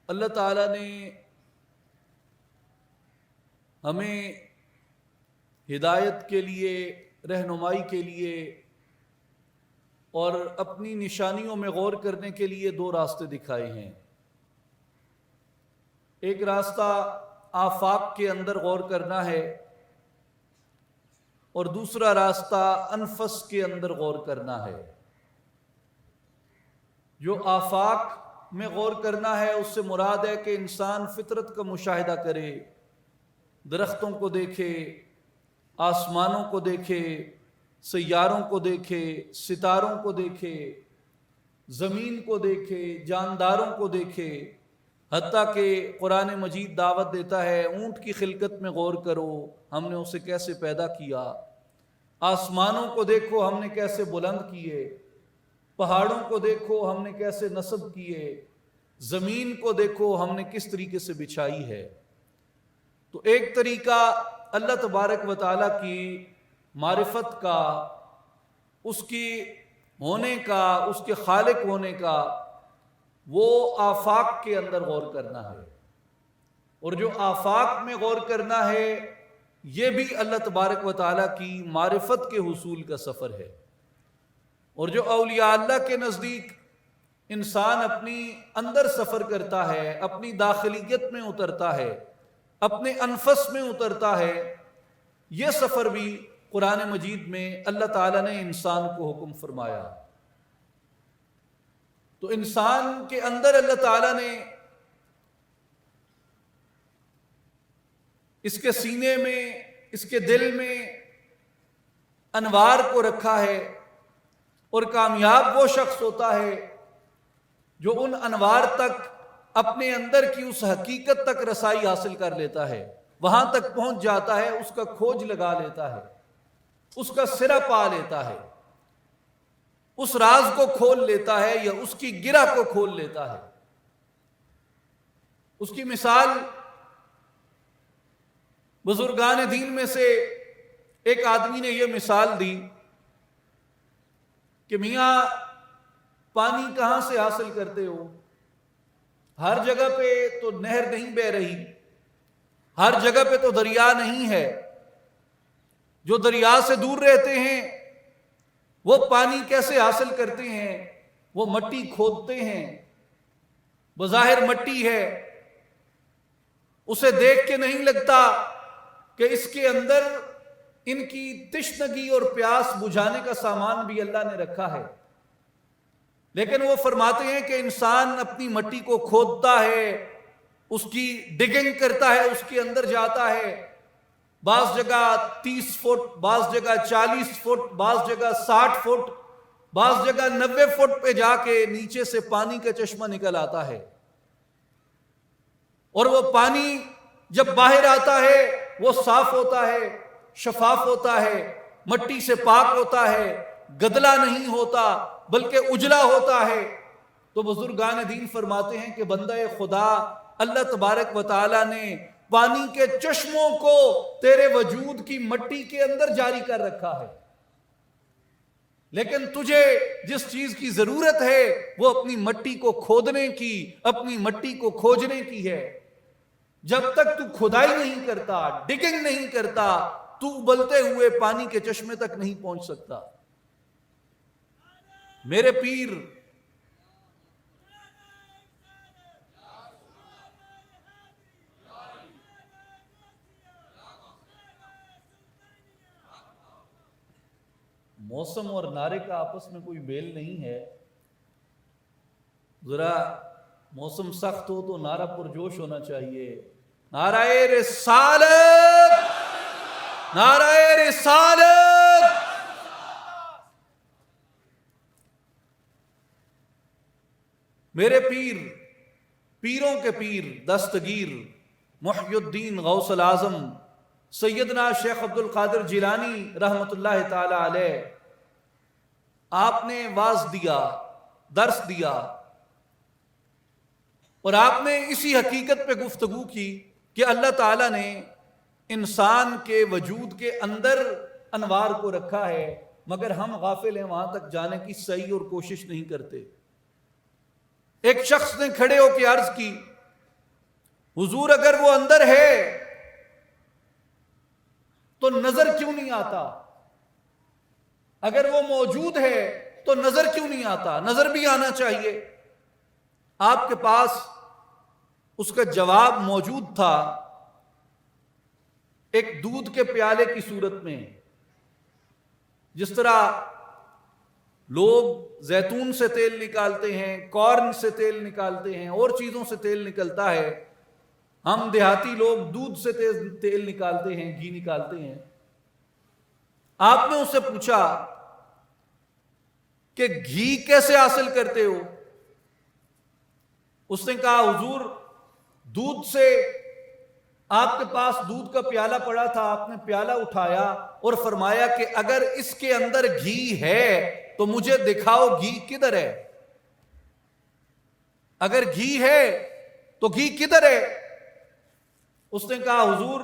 اللہ تعالیٰ نے ہمیں ہدایت کے لیے، رہنمائی کے لیے اور اپنی نشانیوں میں غور کرنے کے لیے دو راستے دکھائے ہیں۔ ایک راستہ آفاق کے اندر غور کرنا ہے اور دوسرا راستہ انفس کے اندر غور کرنا ہے۔ جو آفاق میں غور کرنا ہے اس سے مراد ہے کہ انسان فطرت کا مشاہدہ کرے، درختوں کو دیکھے، آسمانوں کو دیکھے، سیاروں کو دیکھے، ستاروں کو دیکھے، زمین کو دیکھے، جانداروں کو دیکھے، حتیٰ کہ قرآن مجید دعوت دیتا ہے اونٹ کی خلقت میں غور کرو، ہم نے اسے کیسے پیدا کیا، آسمانوں کو دیکھو ہم نے کیسے بلند کیے، پہاڑوں کو دیکھو ہم نے کیسے نصب کیے، زمین کو دیکھو ہم نے کس طریقے سے بچھائی ہے۔ تو ایک طریقہ اللہ تبارک و تعالیٰ کی معرفت کا، اس کی ہونے کا، اس کے خالق ہونے کا، وہ آفاق کے اندر غور کرنا ہے۔ اور جو آفاق میں غور کرنا ہے یہ بھی اللہ تبارک و تعالیٰ کی معرفت کے حصول کا سفر ہے۔ اور جو اولیاء اللہ کے نزدیک انسان اپنی اندر سفر کرتا ہے، اپنی داخلیت میں اترتا ہے، اپنے انفس میں اترتا ہے، یہ سفر بھی قرآن مجید میں اللہ تعالیٰ نے انسان کو حکم فرمایا۔ تو انسان کے اندر اللہ تعالیٰ نے اس کے سینے میں، اس کے دل میں انوار کو رکھا ہے، اور کامیاب وہ شخص ہوتا ہے جو ان انوار تک، اپنے اندر کی اس حقیقت تک رسائی حاصل کر لیتا ہے، وہاں تک پہنچ جاتا ہے، اس کا کھوج لگا لیتا ہے، اس کا سرا پا لیتا ہے، اس راز کو کھول لیتا ہے یا اس کی گرہ کو کھول لیتا ہے۔ اس کی مثال بزرگان دین میں سے ایک آدمی نے یہ مثال دی کہ میاں پانی کہاں سے حاصل کرتے ہو؟ ہر جگہ پہ تو نہر نہیں بہہ رہی، ہر جگہ پہ تو دریا نہیں ہے، جو دریا سے دور رہتے ہیں وہ پانی کیسے حاصل کرتے ہیں؟ وہ مٹی کھودتے ہیں، بظاہر مٹی ہے، اسے دیکھ کے نہیں لگتا کہ اس کے اندر ان کی تشنگی اور پیاس بجھانے کا سامان بھی اللہ نے رکھا ہے۔ لیکن وہ فرماتے ہیں کہ انسان اپنی مٹی کو کھودتا ہے، اس کی ڈگنگ کرتا ہے، اس کے اندر جاتا ہے، بعض جگہ 30 فٹ، بعض جگہ 40 فٹ، بعض جگہ 60 فٹ، بعض جگہ 90 فٹ پہ جا کے نیچے سے پانی کا چشمہ نکل آتا ہے، اور وہ پانی جب باہر آتا ہے وہ صاف ہوتا ہے، شفاف ہوتا ہے، مٹی سے پاک ہوتا ہے، گدلا نہیں ہوتا بلکہ اجلا ہوتا ہے۔ تو بزرگان دین فرماتے ہیں کہ بندہ خدا اللہ تبارک و تعالیٰ نے پانی کے چشموں کو تیرے وجود کی مٹی کے اندر جاری کر رکھا ہے، لیکن تجھے جس چیز کی ضرورت ہے وہ اپنی مٹی کو کھودنے کی، اپنی مٹی کو کھوجنے کی ہے۔ جب تک تو کھدائی نہیں کرتا، ڈگنگ نہیں کرتا، تو ابلتے ہوئے پانی کے چشمے تک نہیں پہنچ سکتا۔ میرے پیر موسم اور نعرے کا آپس میں کوئی میل نہیں ہے، ذرا موسم سخت ہو تو نعرہ پرجوش ہونا چاہیے۔ نعرہ رسالت، نعرہ رسالت۔ میرے پیر، پیروں کے پیر، دستگیر محی الدین غوث العظم سیدنا شیخ عبد القادر جیلانی رحمت اللہ تعالی علیہ، آپ نے واعظ دیا، درس دیا، اور آپ نے اسی حقیقت پہ گفتگو کی کہ اللہ تعالیٰ نے انسان کے وجود کے اندر انوار کو رکھا ہے، مگر ہم غافل ہیں، وہاں تک جانے کی صحیح اور کوشش نہیں کرتے۔ ایک شخص نے کھڑے ہو کے عرض کی حضور اگر وہ اندر ہے تو نظر کیوں نہیں آتا؟ اگر وہ موجود ہے تو نظر کیوں نہیں آتا؟ نظر بھی آنا چاہیے۔ آپ کے پاس اس کا جواب موجود تھا ایک دودھ کے پیالے کی صورت میں۔ جس طرح لوگ زیتون سے تیل نکالتے ہیں، کارن سے تیل نکالتے ہیں، اور چیزوں سے تیل نکلتا ہے، ہم دیہاتی لوگ دودھ سے تیل نکالتے ہیں، گھی نکالتے ہیں۔ آپ نے اس سے پوچھا کہ گھی کیسے حاصل کرتے ہو؟ اس نے کہا حضور دودھ سے، آپ کے پاس دودھ کا پیالہ پڑا تھا، آپ نے پیالہ اٹھایا اور فرمایا کہ اگر اس کے اندر گھی ہے تو مجھے دکھاؤ گھی کدھر ہے؟ اگر گھی ہے تو گھی کدھر ہے؟ اس نے کہا حضور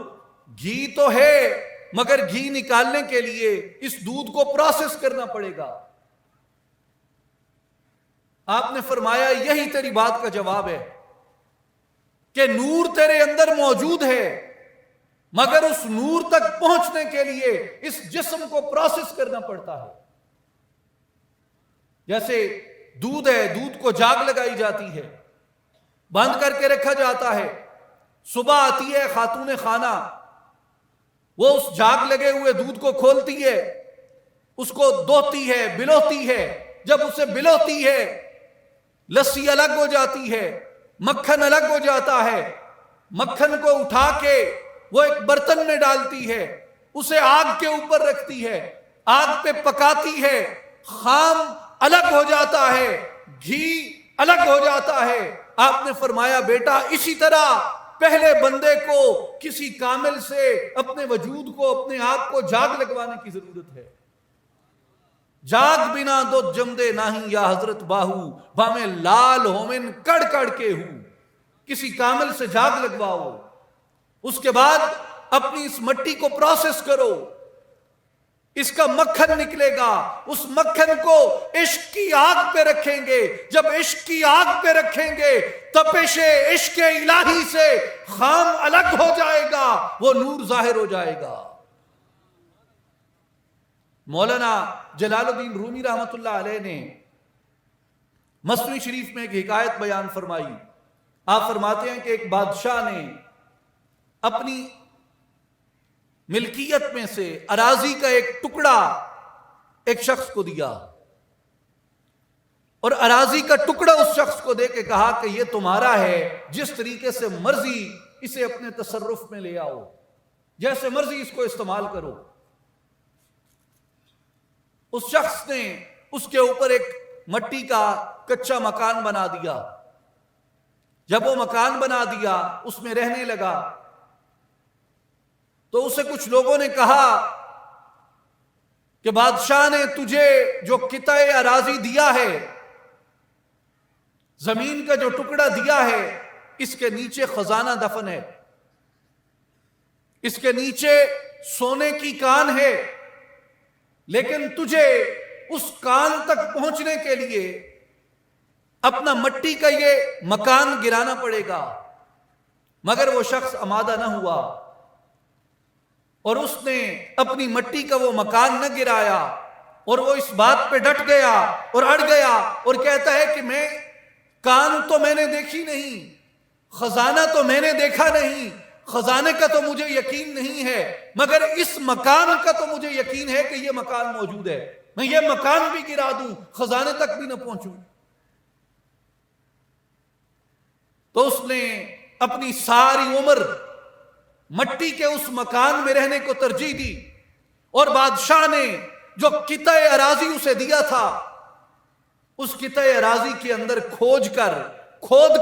گھی تو ہے مگر گھی نکالنے کے لیے اس دودھ کو پروسیس کرنا پڑے گا۔ آپ نے فرمایا یہی تیری بات کا جواب ہے کہ نور تیرے اندر موجود ہے مگر اس نور تک پہنچنے کے لیے اس جسم کو پروسیس کرنا پڑتا ہے۔ جیسے دودھ ہے، دودھ کو جاگ لگائی جاتی ہے، بند کر کے رکھا جاتا ہے، صبح آتی ہے خاتون خانہ، وہ اس جاگ لگے ہوئے دودھ کو کھولتی ہے، اس کو دھوتی ہے، بلوتی ہے۔ جب اسے بلوتی ہے لسی الگ ہو جاتی ہے، مکھن الگ ہو جاتا ہے، مکھن کو اٹھا کے وہ ایک برتن میں ڈالتی ہے، اسے آگ کے اوپر رکھتی ہے، آگ پہ پکاتی ہے، خام الگ ہو جاتا ہے، گھی الگ ہو جاتا ہے۔ آپ نے فرمایا بیٹا اسی طرح پہلے بندے کو کسی کامل سے اپنے وجود کو، اپنے آپ کو جاگ لگوانے کی ضرورت ہے۔ جاگ بنا دو جمدے نہیں یا حضرت باہو، بامیں لال ہومن کڑ کڑ کے ہوں۔ کسی کامل سے جاگ لگواؤ، اس کے بعد اپنی اس مٹی کو پروسیس کرو، اس کا مکھن نکلے گا، اس مکھن کو عشق کی آگ پہ رکھیں گے۔ جب عشق کی آگ پہ رکھیں گے تپش عشق الہی سے خام الگ ہو جائے گا، وہ نور ظاہر ہو جائے گا۔ مولانا جلال الدین رومی رحمت اللہ علیہ نے مثنوی شریف میں ایک حکایت بیان فرمائی۔ آپ فرماتے ہیں کہ ایک بادشاہ نے اپنی ملکیت میں سے اراضی کا ایک ٹکڑا ایک شخص کو دیا، اور اراضی کا ٹکڑا اس شخص کو دے کے کہا کہ یہ تمہارا ہے، جس طریقے سے مرضی اسے اپنے تصرف میں لے آؤ، جیسے مرضی اس کو استعمال کرو۔ اس شخص نے اس کے اوپر ایک مٹی کا کچا مکان بنا دیا۔ جب وہ مکان بنا دیا اس میں رہنے لگا تو اسے کچھ لوگوں نے کہا کہ بادشاہ نے تجھے جو قطع اراضی دیا ہے، زمین کا جو ٹکڑا دیا ہے، اس کے نیچے خزانہ دفن ہے، اس کے نیچے سونے کی کان ہے، لیکن تجھے اس کان تک پہنچنے کے لیے اپنا مٹی کا یہ مکان گرانا پڑے گا۔ مگر وہ شخص آمادہ نہ ہوا اور اس نے اپنی مٹی کا وہ مکان نہ گرایا، اور وہ اس بات پہ ڈٹ گیا اور اڑ گیا اور کہتا ہے کہ میں کان تو میں نے دیکھی نہیں، خزانہ تو میں نے دیکھا نہیں، خزانے کا تو مجھے یقین نہیں ہے، مگر اس مکان کا تو مجھے یقین ہے کہ یہ مکان موجود ہے۔ میں یہ مکان بھی گرا دوں، خزانے تک بھی نہ پہنچوں۔ تو اس نے اپنی ساری عمر مٹی کے اس مکان میں رہنے کو ترجیح دی، اور بادشاہ نے جو قطع اراضی اسے دیا تھا اس قطع اراضی کے اندر کھود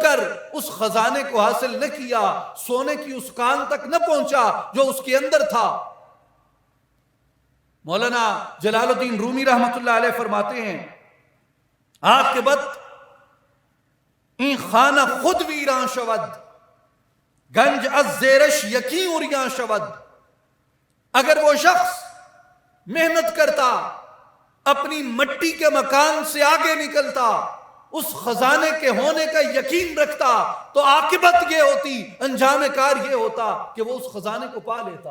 کر اس خزانے کو حاصل نہ کیا، سونے کی اس کان تک نہ پہنچا جو اس کے اندر تھا۔ مولانا جلال الدین رومی رحمت اللہ علیہ فرماتے ہیں عاقبت این خانہ خود ویران شود، گنج از زیرش یقین اوریان شود۔ اگر وہ شخص محنت کرتا، اپنی مٹی کے مکان سے آگے نکلتا، اس خزانے کے ہونے کا یقین رکھتا تو عاقبت یہ ہوتی، انجام کار یہ ہوتا کہ وہ اس خزانے کو پا لیتا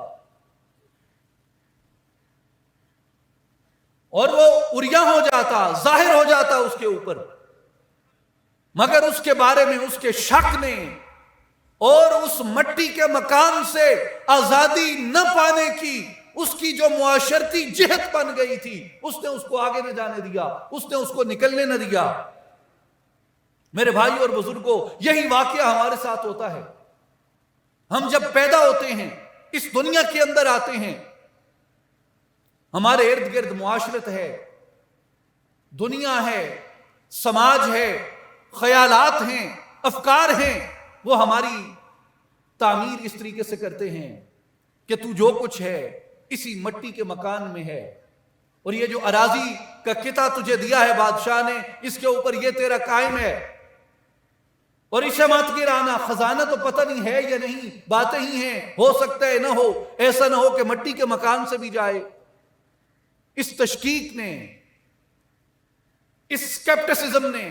اور وہ عریاں ہو جاتا، ظاہر ہو جاتا اس کے اوپر. مگر اس کے بارے میں اس کے شک نے اور اس مٹی کے مکان سے آزادی نہ پانے کی اس کی جو معاشرتی جہت بن گئی تھی، اس نے اس کو آگے نہ جانے دیا، اس نے اس کو نکلنے نہ دیا. میرے بھائی اور بزرگوں، یہی واقعہ ہمارے ساتھ ہوتا ہے. ہم جب پیدا ہوتے ہیں، اس دنیا کے اندر آتے ہیں، ہمارے ارد گرد معاشرت ہے، دنیا ہے، سماج ہے، خیالات ہیں، افکار ہیں، وہ ہماری تعمیر اس طریقے سے کرتے ہیں کہ تو جو کچھ ہے اسی مٹی کے مکان میں ہے، اور یہ جو اراضی کا قطعہ تجھے دیا ہے بادشاہ نے، اس کے اوپر یہ تیرا قائم ہے، اور اسے مت گرانا. خزانہ تو پتہ نہیں ہے یا نہیں، باتیں ہی ہیں، ہو سکتا ہے نہ ہو، ایسا نہ ہو کہ مٹی کے مکان سے بھی جائے. اس تشکیک نے، اس سکیپٹسزم نے،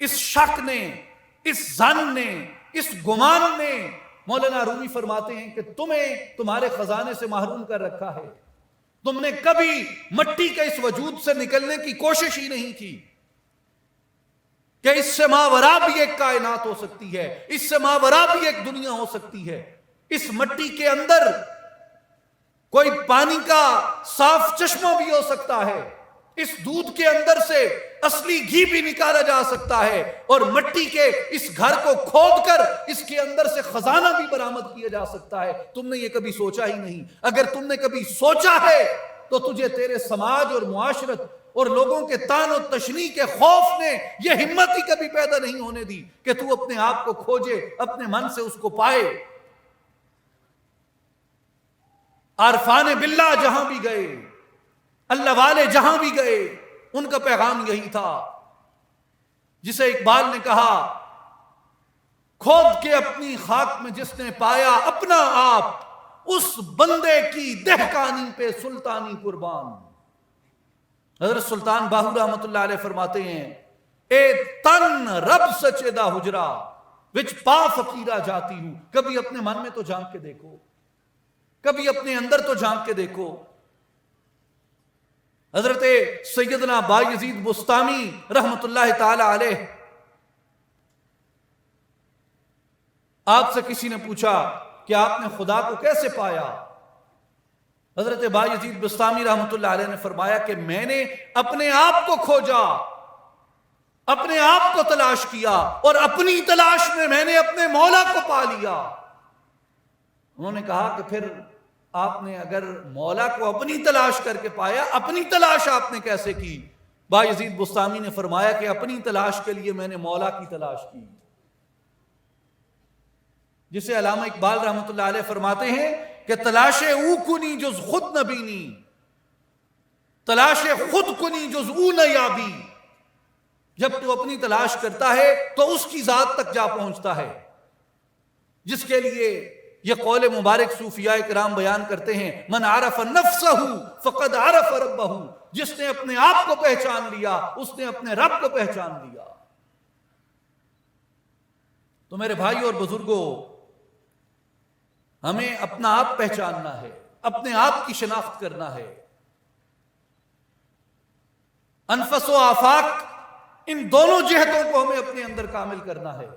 اس شک نے، اس ظن نے، اس گمان نے، مولانا رومی فرماتے ہیں کہ تمہیں تمہارے خزانے سے محروم کر رکھا ہے. تم نے کبھی مٹی کے اس وجود سے نکلنے کی کوشش ہی نہیں کی کہ اس سے ماورا بھی ایک کائنات ہو سکتی ہے، اس سے ماورا بھی ایک دنیا ہو سکتی ہے. اس مٹی کے اندر کوئی پانی کا صاف چشمہ بھی ہو سکتا ہے، اس دودھ کے اندر سے اصلی گھی بھی نکالا جا سکتا ہے، اور مٹی کے اس گھر کو کھود کر اس کے اندر سے خزانہ بھی برآمد کیا جا سکتا ہے. تم نے یہ کبھی سوچا ہی نہیں. اگر تم نے کبھی سوچا ہے تو تجھے تیرے سماج اور معاشرت اور لوگوں کے طعن و تشنیع کے خوف نے یہ ہمت ہی کبھی پیدا نہیں ہونے دی کہ تو اپنے آپ کو کھوجے، اپنے من سے اس کو پائے. عارفان باللہ جہاں بھی گئے، اللہ والے جہاں بھی گئے، ان کا پیغام یہی تھا جسے اقبال نے کہا، کھود کے اپنی خاک میں جس نے پایا اپنا آپ، اس بندے کی دہقانی پہ سلطانی قربان. حضرت سلطان باہو رحمۃ اللہ علیہ فرماتے ہیں، اے تن رب سچے دا حجرا وچ پا فقیرہ جاتی ہوں. کبھی اپنے من میں تو جھانک کے دیکھو، کبھی اپنے اندر تو جھانک کے دیکھو. حضرت سیدنا بایزید بسطامی رحمت اللہ تعالی علیہ، آپ سے کسی نے پوچھا کہ آپ نے خدا کو کیسے پایا؟ حضرت بایزید بسطامی رحمت اللہ علیہ نے فرمایا کہ میں نے اپنے آپ کو کھوجا، اپنے آپ کو تلاش کیا، اور اپنی تلاش میں نے اپنے مولا کو پا لیا. انہوں نے کہا کہ پھر آپ نے اگر مولا کو اپنی تلاش کر کے پایا، اپنی تلاش آپ نے کیسے کی؟ بایزید بسطامی نے فرمایا کہ اپنی تلاش کے لیے میں نے مولا کی تلاش کی. جسے علامہ اقبال رحمت اللہ علیہ فرماتے ہیں کہ تلاش او کنی جز خود نبینی، تلاش خود کنی جز او نیابی. جب تو اپنی تلاش کرتا ہے تو اس کی ذات تک جا پہنچتا ہے، جس کے لیے یہ قول مبارک صوفیاء کرام بیان کرتے ہیں، من عرف نفسہ فقد عرف ربہ. جس نے اپنے آپ کو پہچان لیا اس نے اپنے رب کو پہچان لیا. تو میرے بھائی اور بزرگوں، ہمیں اپنا آپ پہچاننا ہے، اپنے آپ کی شناخت کرنا ہے. انفس و آفاق، ان دونوں جہتوں کو ہمیں اپنے اندر کامل کرنا ہے.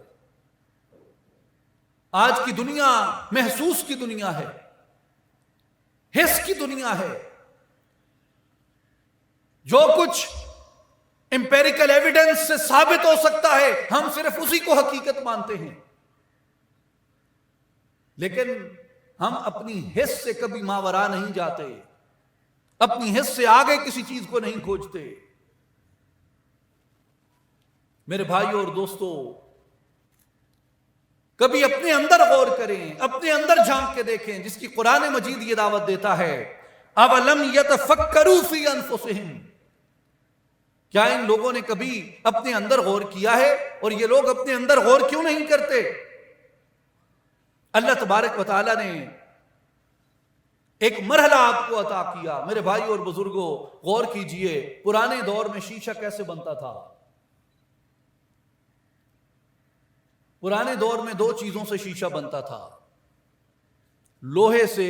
آج کی دنیا محسوس کی دنیا ہے، حس کی دنیا ہے. جو کچھ امپیریکل ایویڈنس سے ثابت ہو سکتا ہے ہم صرف اسی کو حقیقت مانتے ہیں، لیکن ہم اپنی حس سے کبھی ماورا نہیں جاتے، اپنی حس سے آگے کسی چیز کو نہیں کھوجتے. میرے بھائیوں اور دوستو، کبھی اپنے اندر غور کریں، اپنے اندر جھانک کے دیکھیں، جس کی قرآن مجید یہ دعوت دیتا ہے. اَوَلَمْ يَتَفَكَّرُوا فِي أَنفُسِهِمْ. کیا ان لوگوں نے کبھی اپنے اندر غور کیا ہے؟ اور یہ لوگ اپنے اندر غور کیوں نہیں کرتے؟ اللہ تبارک و تعالیٰ نے ایک مرحلہ آپ کو عطا کیا. میرے بھائی اور بزرگوں، غور کیجئے، پرانے دور میں شیشہ کیسے بنتا تھا؟ پرانے دور میں دو چیزوں سے شیشہ بنتا تھا، لوہے سے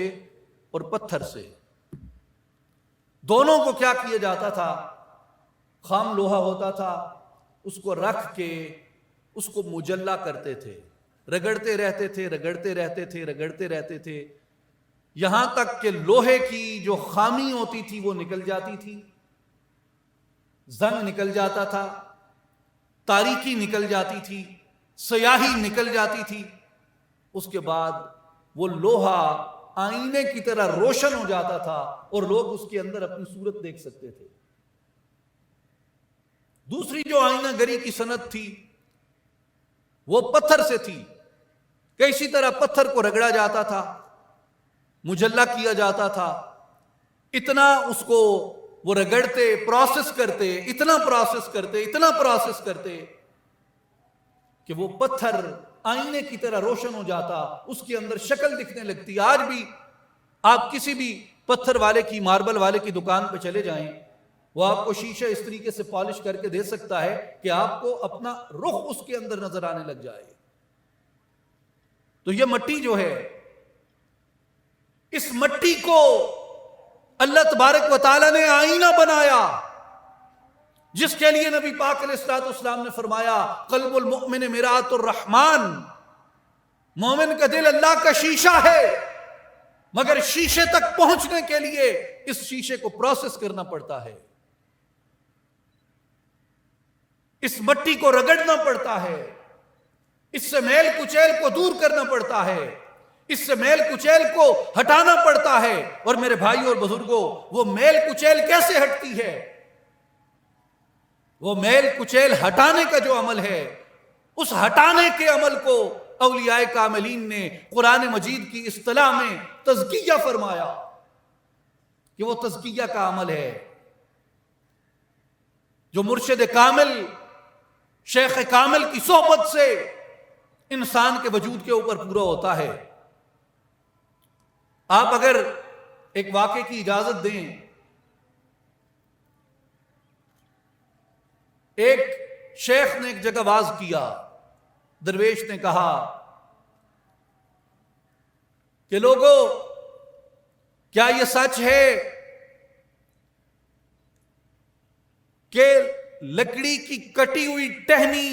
اور پتھر سے۔ دونوں کو کیا کیا جاتا تھا؟ خام لوہا ہوتا تھا، اس کو رکھ کے اس کو مجلا کرتے تھے، رگڑتے رہتے تھے، رگڑتے رہتے تھے، رگڑتے رہتے تھے، یہاں تک کہ لوہے کی جو خامی ہوتی تھی وہ نکل جاتی تھی، زنگ نکل جاتا تھا، تاریکی نکل جاتی تھی، سیاہی نکل جاتی تھی۔ اس کے بعد وہ لوہا آئینے کی طرح روشن ہو جاتا تھا اور لوگ اس کے اندر اپنی صورت دیکھ سکتے تھے۔ دوسری جو آئینہ گری کی صنعت تھی وہ پتھر سے تھی کہ اسی طرح پتھر کو رگڑا جاتا تھا، مجلا کیا جاتا تھا، اتنا اس کو وہ رگڑتے، پروسیس کرتے، اتنا پروسیس کرتے، اتنا پروسیس کرتے کہ وہ پتھر آئینے کی طرح روشن ہو جاتا، اس کے اندر شکل دکھنے لگتی۔ آج بھی آپ کسی بھی پتھر والے کی، ماربل والے کی دکان پہ چلے جائیں، وہ آپ کو شیشہ اس طریقے سے پالش کر کے دے سکتا ہے کہ آپ کو اپنا رخ اس کے اندر نظر آنے لگ جائے۔ تو یہ مٹی جو ہے، اس مٹی کو اللہ تبارک و تعالیٰ نے آئینہ بنایا، جس کے لیے نبی پاک علیہ الصلوۃ والسلام نے فرمایا قلب المؤمن مرآۃ الرحمن، مومن کا دل اللہ کا شیشہ ہے، مگر شیشے تک پہنچنے کے لیے اس شیشے کو پروسیس کرنا پڑتا ہے، اس مٹی کو رگڑنا پڑتا ہے، اس سے میل کچیل کو دور کرنا پڑتا ہے، اس سے میل کچیل کو ہٹانا پڑتا ہے۔ اور میرے بھائی اور بزرگوں، وہ میل کچیل کیسے ہٹتی ہے؟ وہ میل کچیل ہٹانے کا جو عمل ہے، اس ہٹانے کے عمل کو اولیاء کاملین نے قرآن مجید کی اصطلاح میں تزکیہ فرمایا کہ وہ تزکیہ کا عمل ہے جو مرشد کامل، شیخ کامل کی صحبت سے انسان کے وجود کے اوپر پورا ہوتا ہے۔ آپ اگر ایک واقعے کی اجازت دیں، ایک شیخ نے ایک جگہ واز کیا، درویش نے کہا کہ لوگوں، کیا یہ سچ ہے کہ لکڑی کی کٹی ہوئی ٹہنی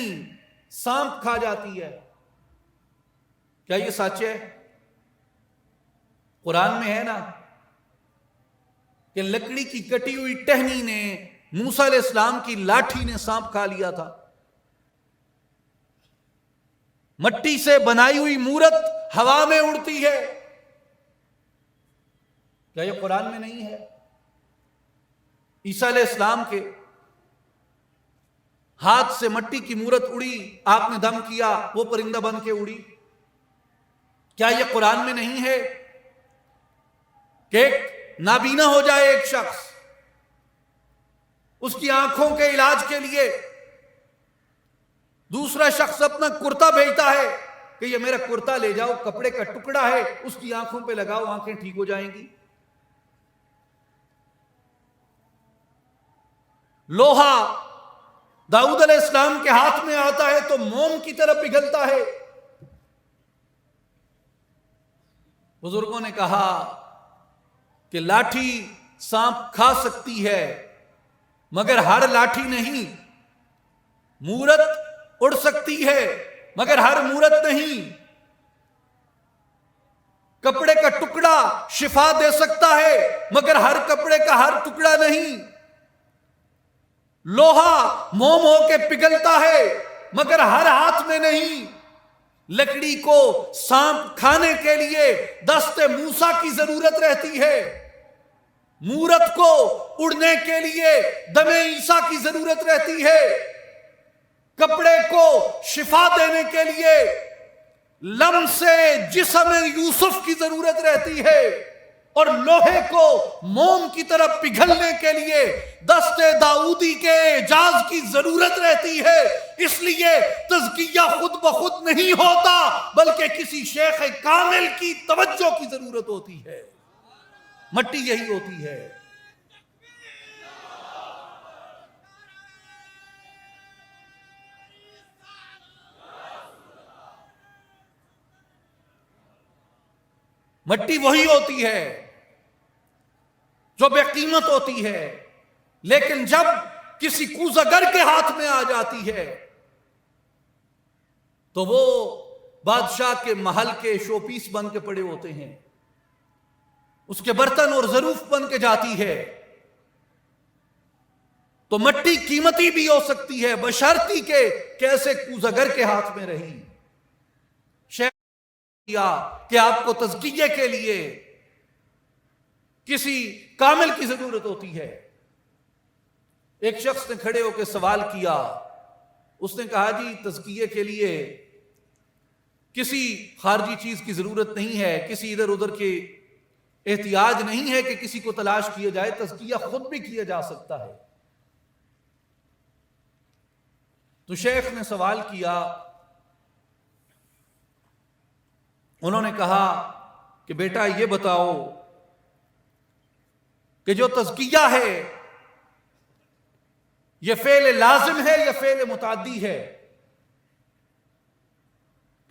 سانپ کھا جاتی ہے؟ کیا یہ سچ ہے؟ قرآن میں ہے نا کہ لکڑی کی کٹی ہوئی ٹہنی نے، موسیٰ علیہ السلام کی لاٹھی نے سانپ کھا لیا تھا۔ مٹی سے بنائی ہوئی مورت ہوا میں اڑتی ہے، کیا یہ قرآن میں نہیں ہے؟ عیسیٰ علیہ السلام کے ہاتھ سے مٹی کی مورت اڑی، آپ نے دم کیا، وہ پرندہ بن کے اڑی، کیا یہ قرآن میں نہیں ہے کہ ایک نابینا ہو جائے ایک شخص، اس کی آنکھوں کے علاج کے لیے دوسرا شخص اپنا کرتا بھیجتا ہے کہ یہ میرا کرتا لے جاؤ، کپڑے کا ٹکڑا ہے، اس کی آنکھوں پہ لگاؤ، آنکھیں ٹھیک ہو جائیں گی۔ لوہا داؤد علیہ السلام کے ہاتھ میں آتا ہے تو موم کی طرح پگھلتا ہے۔ بزرگوں نے کہا کہ لاٹھی سانپ کھا سکتی ہے مگر ہر لاٹھی نہیں، مورت اڑ سکتی ہے مگر ہر مورت نہیں، کپڑے کا ٹکڑا شفا دے سکتا ہے مگر ہر کپڑے کا ہر ٹکڑا نہیں، لوہا موم ہو کے پگھلتا ہے مگر ہر ہاتھ میں نہیں، لکڑی کو سانپ کھانے کے لیے دست موسیٰ کی ضرورت رہتی ہے، مورت کو اڑنے کے لیے دم عیسیٰ کی ضرورت رہتی ہے، کپڑے کو شفا دینے کے لیے لمس جسم یوسف کی ضرورت رہتی ہے، اور لوہے کو موم کی طرف پگھلنے کے لیے دست داؤدی کے اعجاز کی ضرورت رہتی ہے۔ اس لیے تزکیہ خود بخود نہیں ہوتا بلکہ کسی شیخ کامل کی توجہ کی ضرورت ہوتی ہے، مٹی یہی ہوتی ہے۔ مٹی وہی ہوتی ہے جو بے قیمت ہوتی ہے، لیکن جب کسی کوزگر کے ہاتھ میں آ جاتی ہے تو وہ بادشاہ کے محل کے شو پیس بن کے پڑے ہوتے ہیں، اس کے برتن اور ظروف بن کے جاتی ہے۔ تو مٹی قیمتی بھی ہو سکتی ہے بشرطی کہ کیسے کوزگر کے ہاتھ میں رہی۔ شیخ کہ آپ کو تزکیے کے لیے کسی کامل کی ضرورت ہوتی ہے۔ ایک شخص نے کھڑے ہو کے سوال کیا، اس نے کہا جی تزکیے کے لیے کسی خارجی چیز کی ضرورت نہیں ہے، کسی ادھر ادھر کے احتیاج نہیں ہے کہ کسی کو تلاش کیا جائے، تزکیہ خود بھی کیا جا سکتا ہے۔ تو شیخ نے سوال کیا، انہوں نے کہا کہ بیٹا یہ بتاؤ کہ جو تزکیہ ہے یہ فعل لازم ہے یا فعل متعدی ہے؟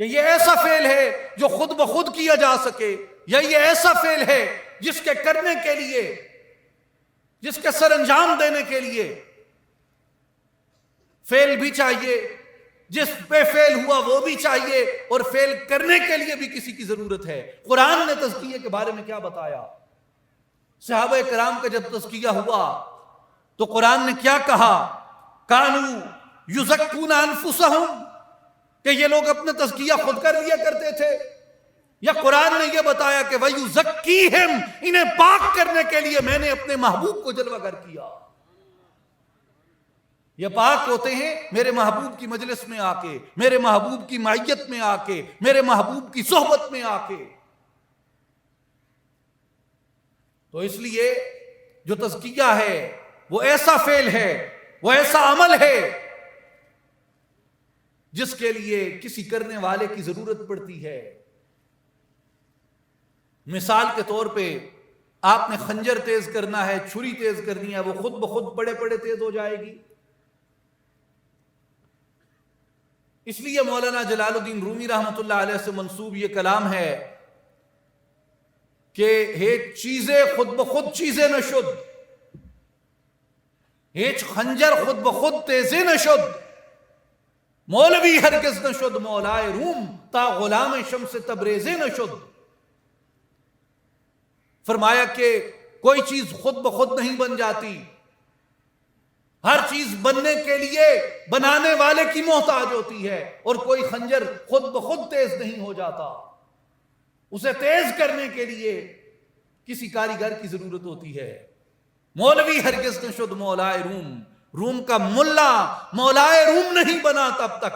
کہ یہ ایسا فعل ہے جو خود بخود کیا جا سکے، یا یہ ایسا فعل ہے جس کے کرنے کے لیے، جس کے سر انجام دینے کے لیے فعل بھی چاہیے، جس پہ فعل ہوا وہ بھی چاہیے، اور فعل کرنے کے لیے بھی کسی کی ضرورت ہے۔ قرآن نے تزکیے کے بارے میں کیا بتایا؟ صحابہ کرام کا جب تزکیہ ہوا تو قرآن نے کیا کہا؟ کانوا یزکون انفسہم، کہ یہ لوگ اپنا تزکیہ خود کر لیا کرتے تھے، یا قرآن نے یہ بتایا کہ وَيُزَكِّيهِمْ، انہیں پاک کرنے کے لیے میں نے اپنے محبوب کو جلوہ گر کیا۔ یہ پاک ہوتے ہیں میرے محبوب کی مجلس میں آ کے، میرے محبوب کی معیت میں آ کے، میرے محبوب کی صحبت میں آ کے۔ تو اس لیے جو تزکیہ ہے وہ ایسا فعل ہے، وہ ایسا عمل ہے جس کے لیے کسی کرنے والے کی ضرورت پڑتی ہے۔ مثال کے طور پہ آپ نے خنجر تیز کرنا ہے، چھری تیز کرنی ہے، وہ خود بخود بڑے بڑے تیز ہو جائے گی؟ اس لیے مولانا جلال الدین رومی رحمۃ اللہ علیہ سے منسوب یہ کلام ہے کہ ہیچ چیزیں خود بخود چیزیں نشد، ہیچ خنجر خود بخود تیزیں نشد، مولوی ہرگز نشد مولائے روم، تا غلام شمس تبریزیں نشد۔ فرمایا کہ کوئی چیز خود بخود نہیں بن جاتی، ہر چیز بننے کے لیے بنانے والے کی محتاج ہوتی ہے، اور کوئی خنجر خود بخود تیز نہیں ہو جاتا، اسے تیز کرنے کے لیے کسی کاریگر کی ضرورت ہوتی ہے۔ مولوی ہرگز نشد مولائے روم، روم کا ملا مولائے روم نہیں بنا تب تک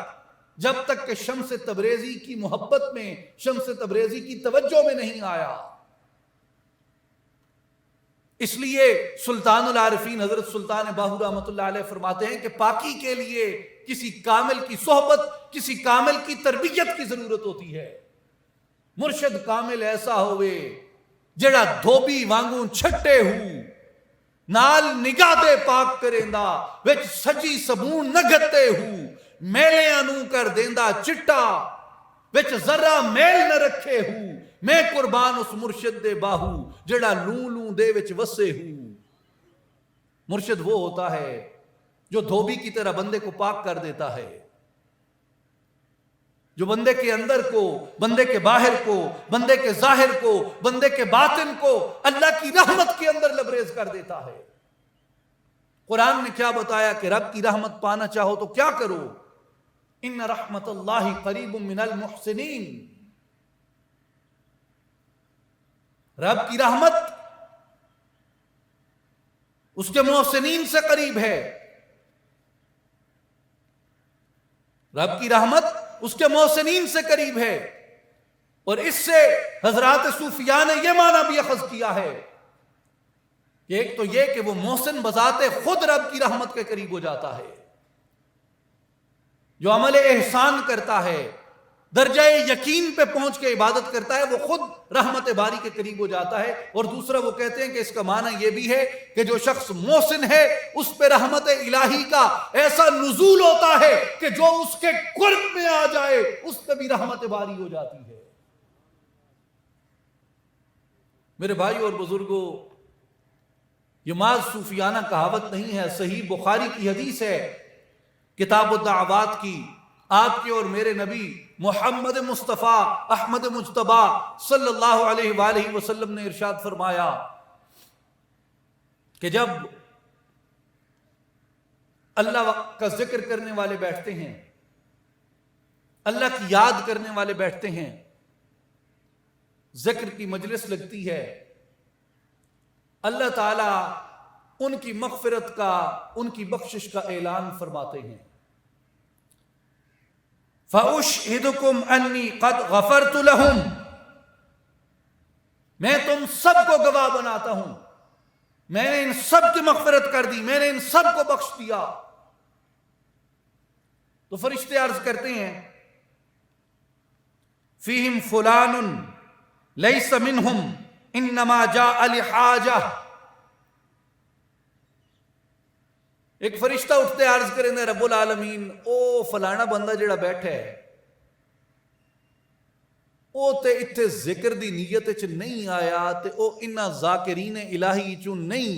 جب تک کہ شمس تبریزی کی محبت میں، شمس تبریزی کی توجہ میں نہیں آیا۔ اس لیے سلطان العارفین حضرت سلطان باہو رحمۃ اللہ علیہ فرماتے ہیں کہ پاکی کے لیے کسی کامل کی صحبت، کسی کامل کی تربیت کی ضرورت ہوتی ہے۔ مرشد کامل ایسا ہوئے جڑا دھوبی وانگوں چھٹے ہو، نال نگاہ دے پاک کریندا، وچ سجی صبون نہ گھتے ہو، میلیاں نوں کر دیندا چٹا، وچ ذرہ میل نہ رکھے ہو، میں قربان اس مرشد دے باہو جڑا لوں لوں دے وچ وسے ہوں۔ مرشد وہ ہوتا ہے جو دھوبی کی طرح بندے کو پاک کر دیتا ہے، جو بندے کے اندر کو، بندے کے باہر کو، بندے کے ظاہر کو، بندے کے باطن کو اللہ کی رحمت کے اندر لبریز کر دیتا ہے۔ قرآن نے کیا بتایا کہ رب کی رحمت پانا چاہو تو کیا کرو؟ ان رحمت اللہ قریب من المحسنین، رب کی رحمت اس کے محسنین سے قریب ہے، رب کی رحمت اس کے محسنین سے قریب ہے۔ اور اس سے حضرات صوفیاء نے یہ معنی بھی اخذ کیا ہے کہ ایک تو یہ کہ وہ محسن بذات خود رب کی رحمت کے قریب ہو جاتا ہے، جو عمل احسان کرتا ہے، درجہ یقین پہ پہنچ کے عبادت کرتا ہے، وہ خود رحمت باری کے قریب ہو جاتا ہے۔ اور دوسرا وہ کہتے ہیں کہ اس کا معنی یہ بھی ہے کہ جو شخص محسن ہے اس پہ رحمت الہی کا ایسا نزول ہوتا ہے کہ جو اس کے قرب میں آ جائے اس پہ بھی رحمت باری ہو جاتی ہے۔ میرے بھائی اور بزرگوں، یہ محض صوفیانہ کہاوت نہیں ہے، صحیح بخاری کی حدیث ہے، کتاب الدعوات کی، آپ کے اور میرے نبی محمد مصطفیٰ احمد مجتبیٰ صلی اللہ علیہ وآلہ وسلم نے ارشاد فرمایا کہ جب اللہ کا ذکر کرنے والے بیٹھتے ہیں، اللہ کی یاد کرنے والے بیٹھتے ہیں، ذکر کی مجلس لگتی ہے، اللہ تعالیٰ ان کی مغفرت کا، ان کی بخشش کا اعلان فرماتے ہیں۔ فَأُشْهِدُكُمْ أَنِّي قَدْ غَفَرْتُ لَهُمْ، میں تم سب کو گواہ بناتا ہوں، میں نے ان سب کی مغفرت کر دی، میں نے ان سب کو بخش دیا۔ تو فرشتے عرض کرتے ہیں فِيهِمْ فُلَانٌ لَيْسَ مِنْهُمْ إِنَّمَا جَاءَ لِحَاجَةٍ، ایک فرشتہ اٹھتے عرض کریں گے رب العالمین، او فلانا بندہ جڑا بیٹھا ہے او تے اتھے ذکر دی نیت چ نہیں آیا، تے او انہاں ذاکرین الہی چوں نہیں،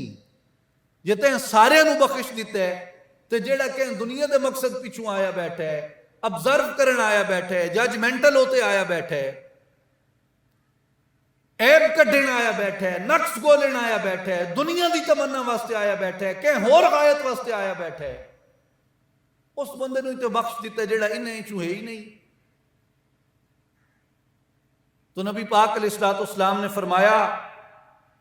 یہ تے سارے نو بخش دیتا ہے، تے جڑا کہ دنیا دے مقصد پیچھوں آیا بیٹھا ہے، ابزرو کرن آیا بیٹھا ہے، ججمنٹل ہوتے آیا بیٹھا ہے، عیب کڈن آیا بیٹھا ہے، نقص گولن آیا بیٹھا ہے، دنیا دی تمنا واسطے آیا بیٹھا ہے، کہ ہور غایت واسطے آیا بیٹھا ہے، اس بندے نے تو بخش دیتا ہے جڑا انہیں چوں ہے ہی نہیں۔ تو نبی پاک علیہ السلام نے فرمایا،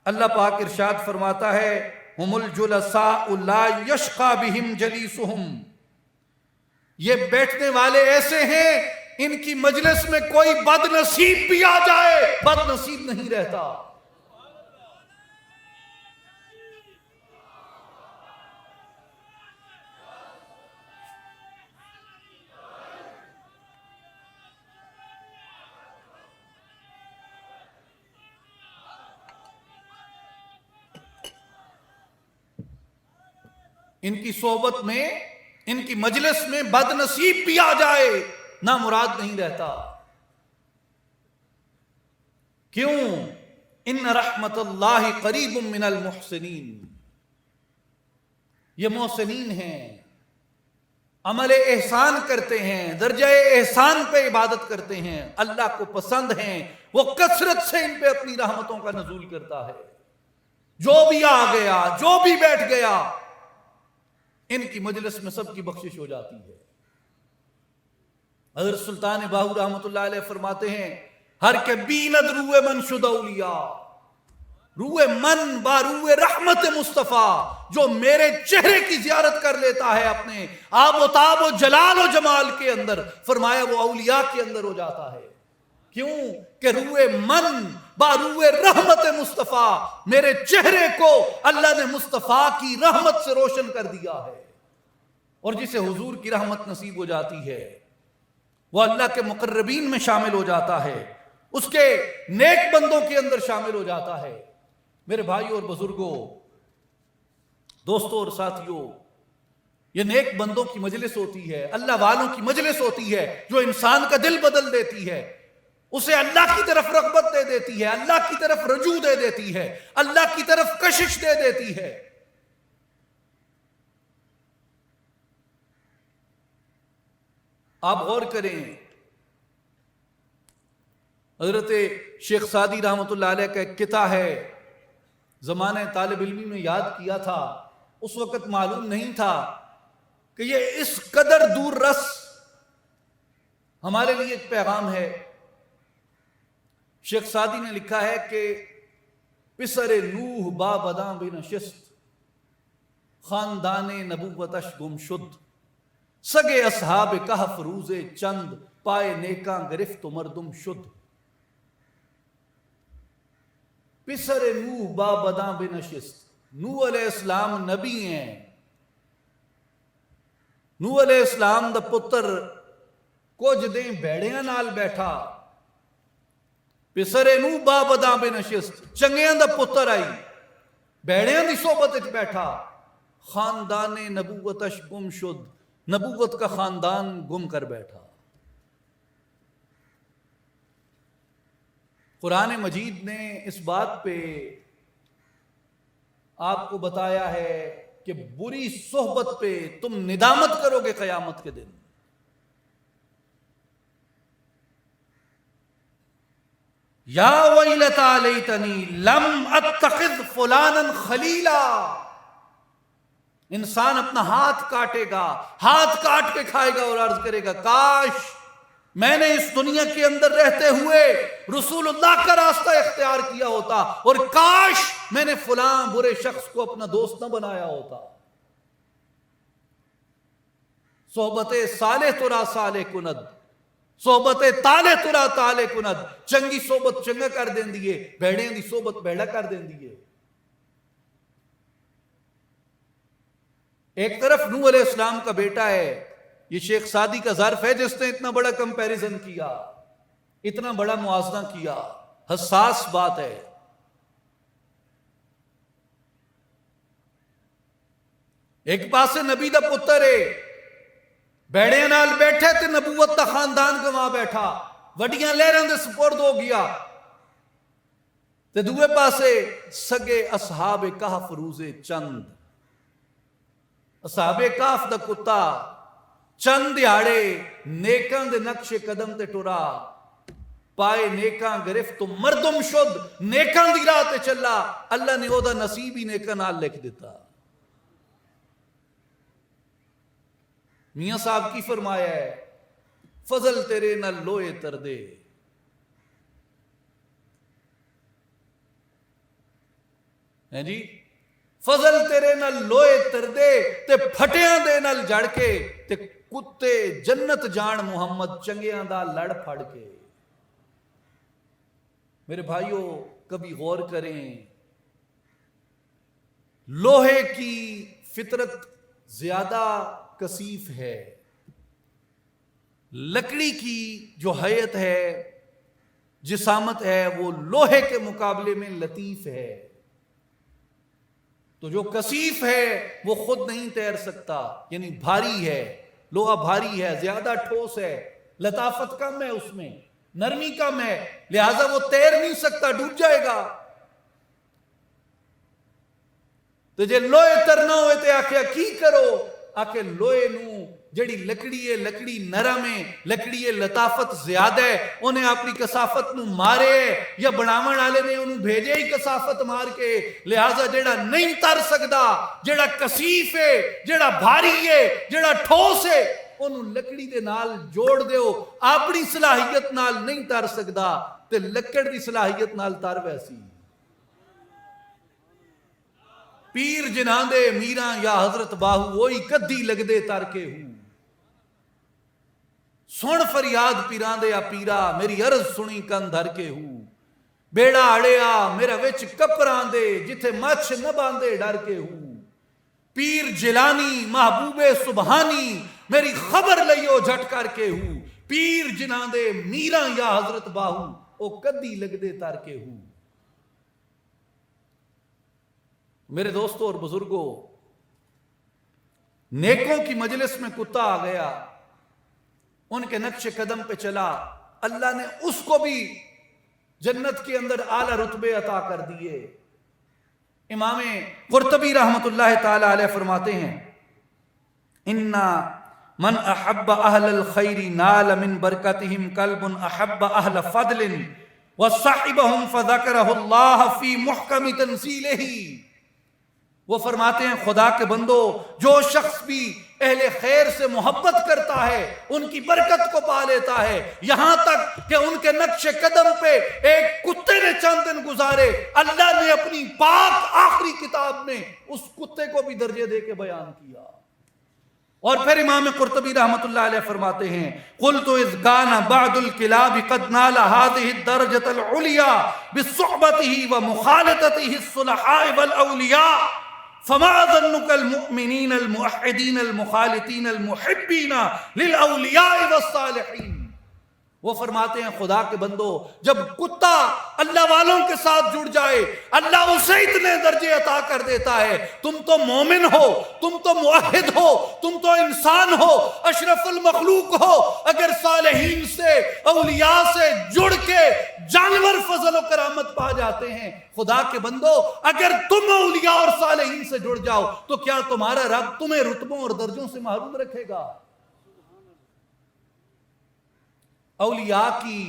اللہ پاک ارشاد فرماتا ہے ہم الجلساء لا یشقی بہم جلیسہم، یہ بیٹھنے والے ایسے ہیں ان کی مجلس میں کوئی بد نصیب بھی آ جائے بد نصیب نہیں رہتا۔ ان کی صحبت میں، ان کی مجلس میں بد نصیب بھی آ جائے نہ مراد نہیں رہتا۔ کیوں؟ ان رحمت اللہ قریب من المحسنین، یہ محسنین ہیں، عمل احسان کرتے ہیں، درجہ احسان پہ عبادت کرتے ہیں، اللہ کو پسند ہیں، وہ کثرت سے ان پہ اپنی رحمتوں کا نزول کرتا ہے۔ جو بھی آ گیا، جو بھی بیٹھ گیا، ان کی مجلس میں سب کی بخشش ہو جاتی ہے۔ حضرت سلطان باہو رحمۃ اللہ علیہ فرماتے ہیں ہر کے بیند روح من شد اولیاء، روح من با روح رحمت مصطفیٰ، جو میرے چہرے کی زیارت کر لیتا ہے اپنے آب و تاب و جلال و جمال کے اندر، فرمایا وہ اولیاء کے اندر ہو جاتا ہے۔ کیوں کہ روح من با روح رحمت مصطفیٰ، میرے چہرے کو اللہ نے مصطفیٰ کی رحمت سے روشن کر دیا ہے، اور جسے حضور کی رحمت نصیب ہو جاتی ہے وہ اللہ کے مقربین میں شامل ہو جاتا ہے، اس کے نیک بندوں کے اندر شامل ہو جاتا ہے۔ میرے بھائی اور بزرگوں، دوستوں اور ساتھیوں، یہ نیک بندوں کی مجلس ہوتی ہے، اللہ والوں کی مجلس ہوتی ہے جو انسان کا دل بدل دیتی ہے، اسے اللہ کی طرف رغبت دے دیتی ہے، اللہ کی طرف رجوع دے دیتی ہے، اللہ کی طرف کشش دے دیتی ہے۔ آپ غور کریں، حضرت شیخ سعدی رحمۃ اللہ علیہ کا ایک قطعہ ہے، زمانہ طالب علمی میں یاد کیا تھا، اس وقت معلوم نہیں تھا کہ یہ اس قدر دور رس ہمارے لیے ایک پیغام ہے۔ شیخ سعدی نے لکھا ہے کہ پسر نوح با بداں بنشست، خاندان نبوتش گم شد، سگے اصحاب کہف روز چند، پائے نیکاں گرفت و مردم شد۔ پسر نوح با بداں بنشست، نوح علیہ السلام نبی ہیں، نوح علیہ السلام دا پتر کچھ دیں بیڑیاں نال بیٹھا، پسر نوح با بداں بنشست، چنگیاں دا پتر آئی بیڑیاں دی صحبت وچ بیٹھا، خاندان نبوتش گم شد، نبوت کا خاندان گم کر بیٹھا۔ قرآن مجید نے اس بات پہ آپ کو بتایا ہے کہ بری صحبت پہ تم ندامت کرو گے قیامت کے دن. یا ویلتا لیتنی لم اتخذ فلانا خلیلا. انسان اپنا ہاتھ کاٹے گا، ہاتھ کاٹ کے کھائے گا اور عرض کرے گا کاش میں نے اس دنیا کے اندر رہتے ہوئے رسول اللہ کا راستہ اختیار کیا ہوتا، اور کاش میں نے فلاں برے شخص کو اپنا دوست نہ بنایا ہوتا. صحبت صالح ترا صالح کند، صحبت تالے ترا تالے کند. چنگی صحبت چنگا کر دین دیئے، بھیڑیں دی صحبت بھیڑا کر دین دیئے. ایک طرف نوح علیہ السلام کا بیٹا ہے، یہ شیخ سعدی کا ظرف ہے جس نے اتنا بڑا کمپیریزن کیا، اتنا بڑا موازنہ کیا. حساس بات ہے. ایک پاسے نبی دا پتر ہے، بیڑے نال بیٹھے تے نبوت دا خاندان گوا بیٹھا، وڈیاں لہراں دے سپرد ہو گیا. تے دوے پاسے سگے اصحاب کہف روزے چند، اصحاب کہف دا کتا چند دیہاڑے نیکاں دے نقش قدم تے ٹرا، پائے نیکاں گرفت تو مردم شد، نیکاں دی راہ تے چلا، اللہ نے او دا نصیب ہی نیکاں نال لکھ دیتا. میاں صاحب کی فرمایا ہے فضل تیرے نہ لوئے تردے. ہیں جی، فضل تیرے نال لوئے تردے تے پھٹیاں دے نال جڑ کے تے کتے جنت جان محمد چنگیاں دا لڑ پھڑ کے. میرے بھائیوں کبھی غور کریں، لوہے کی فطرت زیادہ کثیف ہے، لکڑی کی جو حیت ہے، جسامت ہے، وہ لوہے کے مقابلے میں لطیف ہے. تو جو کثیف ہے وہ خود نہیں تیر سکتا، یعنی بھاری ہے، لوہا بھاری ہے، زیادہ ٹھوس ہے، لطافت کم ہے، اس میں نرمی کم ہے، لہذا وہ تیر نہیں سکتا، ڈوب جائے گا. تو جے لوہے ترنا ہوئے تے آکھیا کی کرو، آکھے لوہے نو جڑی لکڑی ہے، لکڑی نرم ہے، لکڑی ہے لطافت زیادہ ہے، انہیں اپنی کثافت نو مارے یا بناون والے نے انہوں بھیجے ہی کثافت مار کے. لہذا جڑا نہیں تر سکدا، جڑا کثیف ہے، جڑا بھاری ہے، جڑا ٹھوس ہے، انہوں لکڑی دے نال جوڑ دیو. اپنی صلاحیت نال نہیں تر سکدا تے لکڑ دی صلاحیت نال تر ویسی. پیر جنہاں دے میراں یا حضرت باہو وہی کدی لگ دے تر کے ہوں. سن فریاد پیران دے یا پیرا میری عرض سنی کن دھر کے ہوں. بیڑا اڑیا میرا وچ کپران دے جتھے مچھ نہ باندے ڈر کے ہوں. پیر جیلانی محبوب سبحانی میری خبر لئیو جھٹ کر کے ہوں. پیر جنہاں دے میراں یا حضرت باہو او کدی لگ دے تر کے ہوں. میرے دوستوں اور بزرگوں، نیکوں کی مجلس میں کتا آ گیا، ان کے نقش قدم پہ چلا، اللہ نے اس کو بھی جنت کے اندر اعلیٰ رتبے عطا کر دیے. امام قرطبی رحمت اللہ تعالی علیہ فرماتے ہیں اِنَّا من احب اہل الخیر نال من برکتہم قلب احب اہل فضل وصحبہم فذکرہ اللہ فی محکم تنزیلہ. وہ فرماتے ہیں خدا کے بندو، جو شخص بھی اہل خیر سے محبت کرتا ہے ان کی برکت کو پا لیتا ہے، یہاں تک کہ ان کے نقش قدم پہ ایک کتے نے چند دن گزارے، اللہ نے اپنی پاک آخری کتاب میں اس کتے کو بھی درجے دے کے بیان کیا. اور پھر امام قرطبی رحمت اللہ علیہ فرماتے ہیں قلت اذ کان بعض الکلاب قد نال هذه الدرجة العليا بصحبته ومخالطته الصلحاء والاولیاء فما ظنك المؤمنین الموحدین المخالطین المحبین للاولیاء والصالحین. وہ فرماتے ہیں خدا کے بندو، جب کتا اللہ والوں کے ساتھ جڑ جائے اللہ اسے اتنے درجے عطا کر دیتا ہے۔ تم تو مومن ہو، تم تو موحد ہو، تم تو انسان ہو، اشرف المخلوق ہو، اگر صالحین سے اولیاء سے جڑ کے جانور فضل و کرامت پا جاتے ہیں، خدا کے بندو اگر تم اولیاء اور صالحین سے جڑ جاؤ تو کیا تمہارا رب تمہیں رتبوں اور درجوں سے محروم رکھے گا؟ اولیاء کی،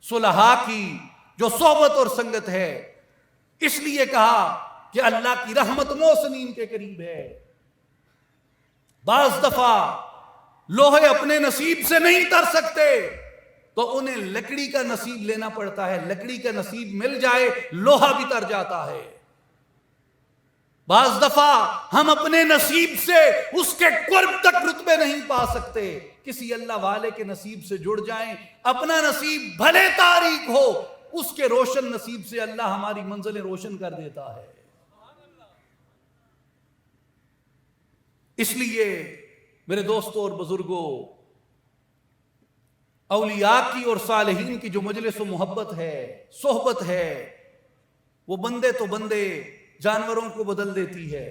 صلحاء کی جو صحبت اور سنگت ہے، اس لیے کہا کہ اللہ کی رحمت محسنین کے قریب ہے۔ بعض دفعہ لوہے اپنے نصیب سے نہیں تر سکتے تو انہیں لکڑی کا نصیب لینا پڑتا ہے، لکڑی کا نصیب مل جائے لوہا بھی تر جاتا ہے۔ بعض دفعہ ہم اپنے نصیب سے اس کے قرب تک رتبے نہیں پا سکتے، کسی اللہ والے کے نصیب سے جڑ جائیں، اپنا نصیب بھلے تاریک ہو، اس کے روشن نصیب سے اللہ ہماری منزلیں روشن کر دیتا ہے۔ اس لیے میرے دوستوں اور بزرگوں، اولیاء کی اور صالحین کی جو مجلس و محبت ہے، صحبت ہے، وہ بندے تو بندے جانوروں کو بدل دیتی ہے،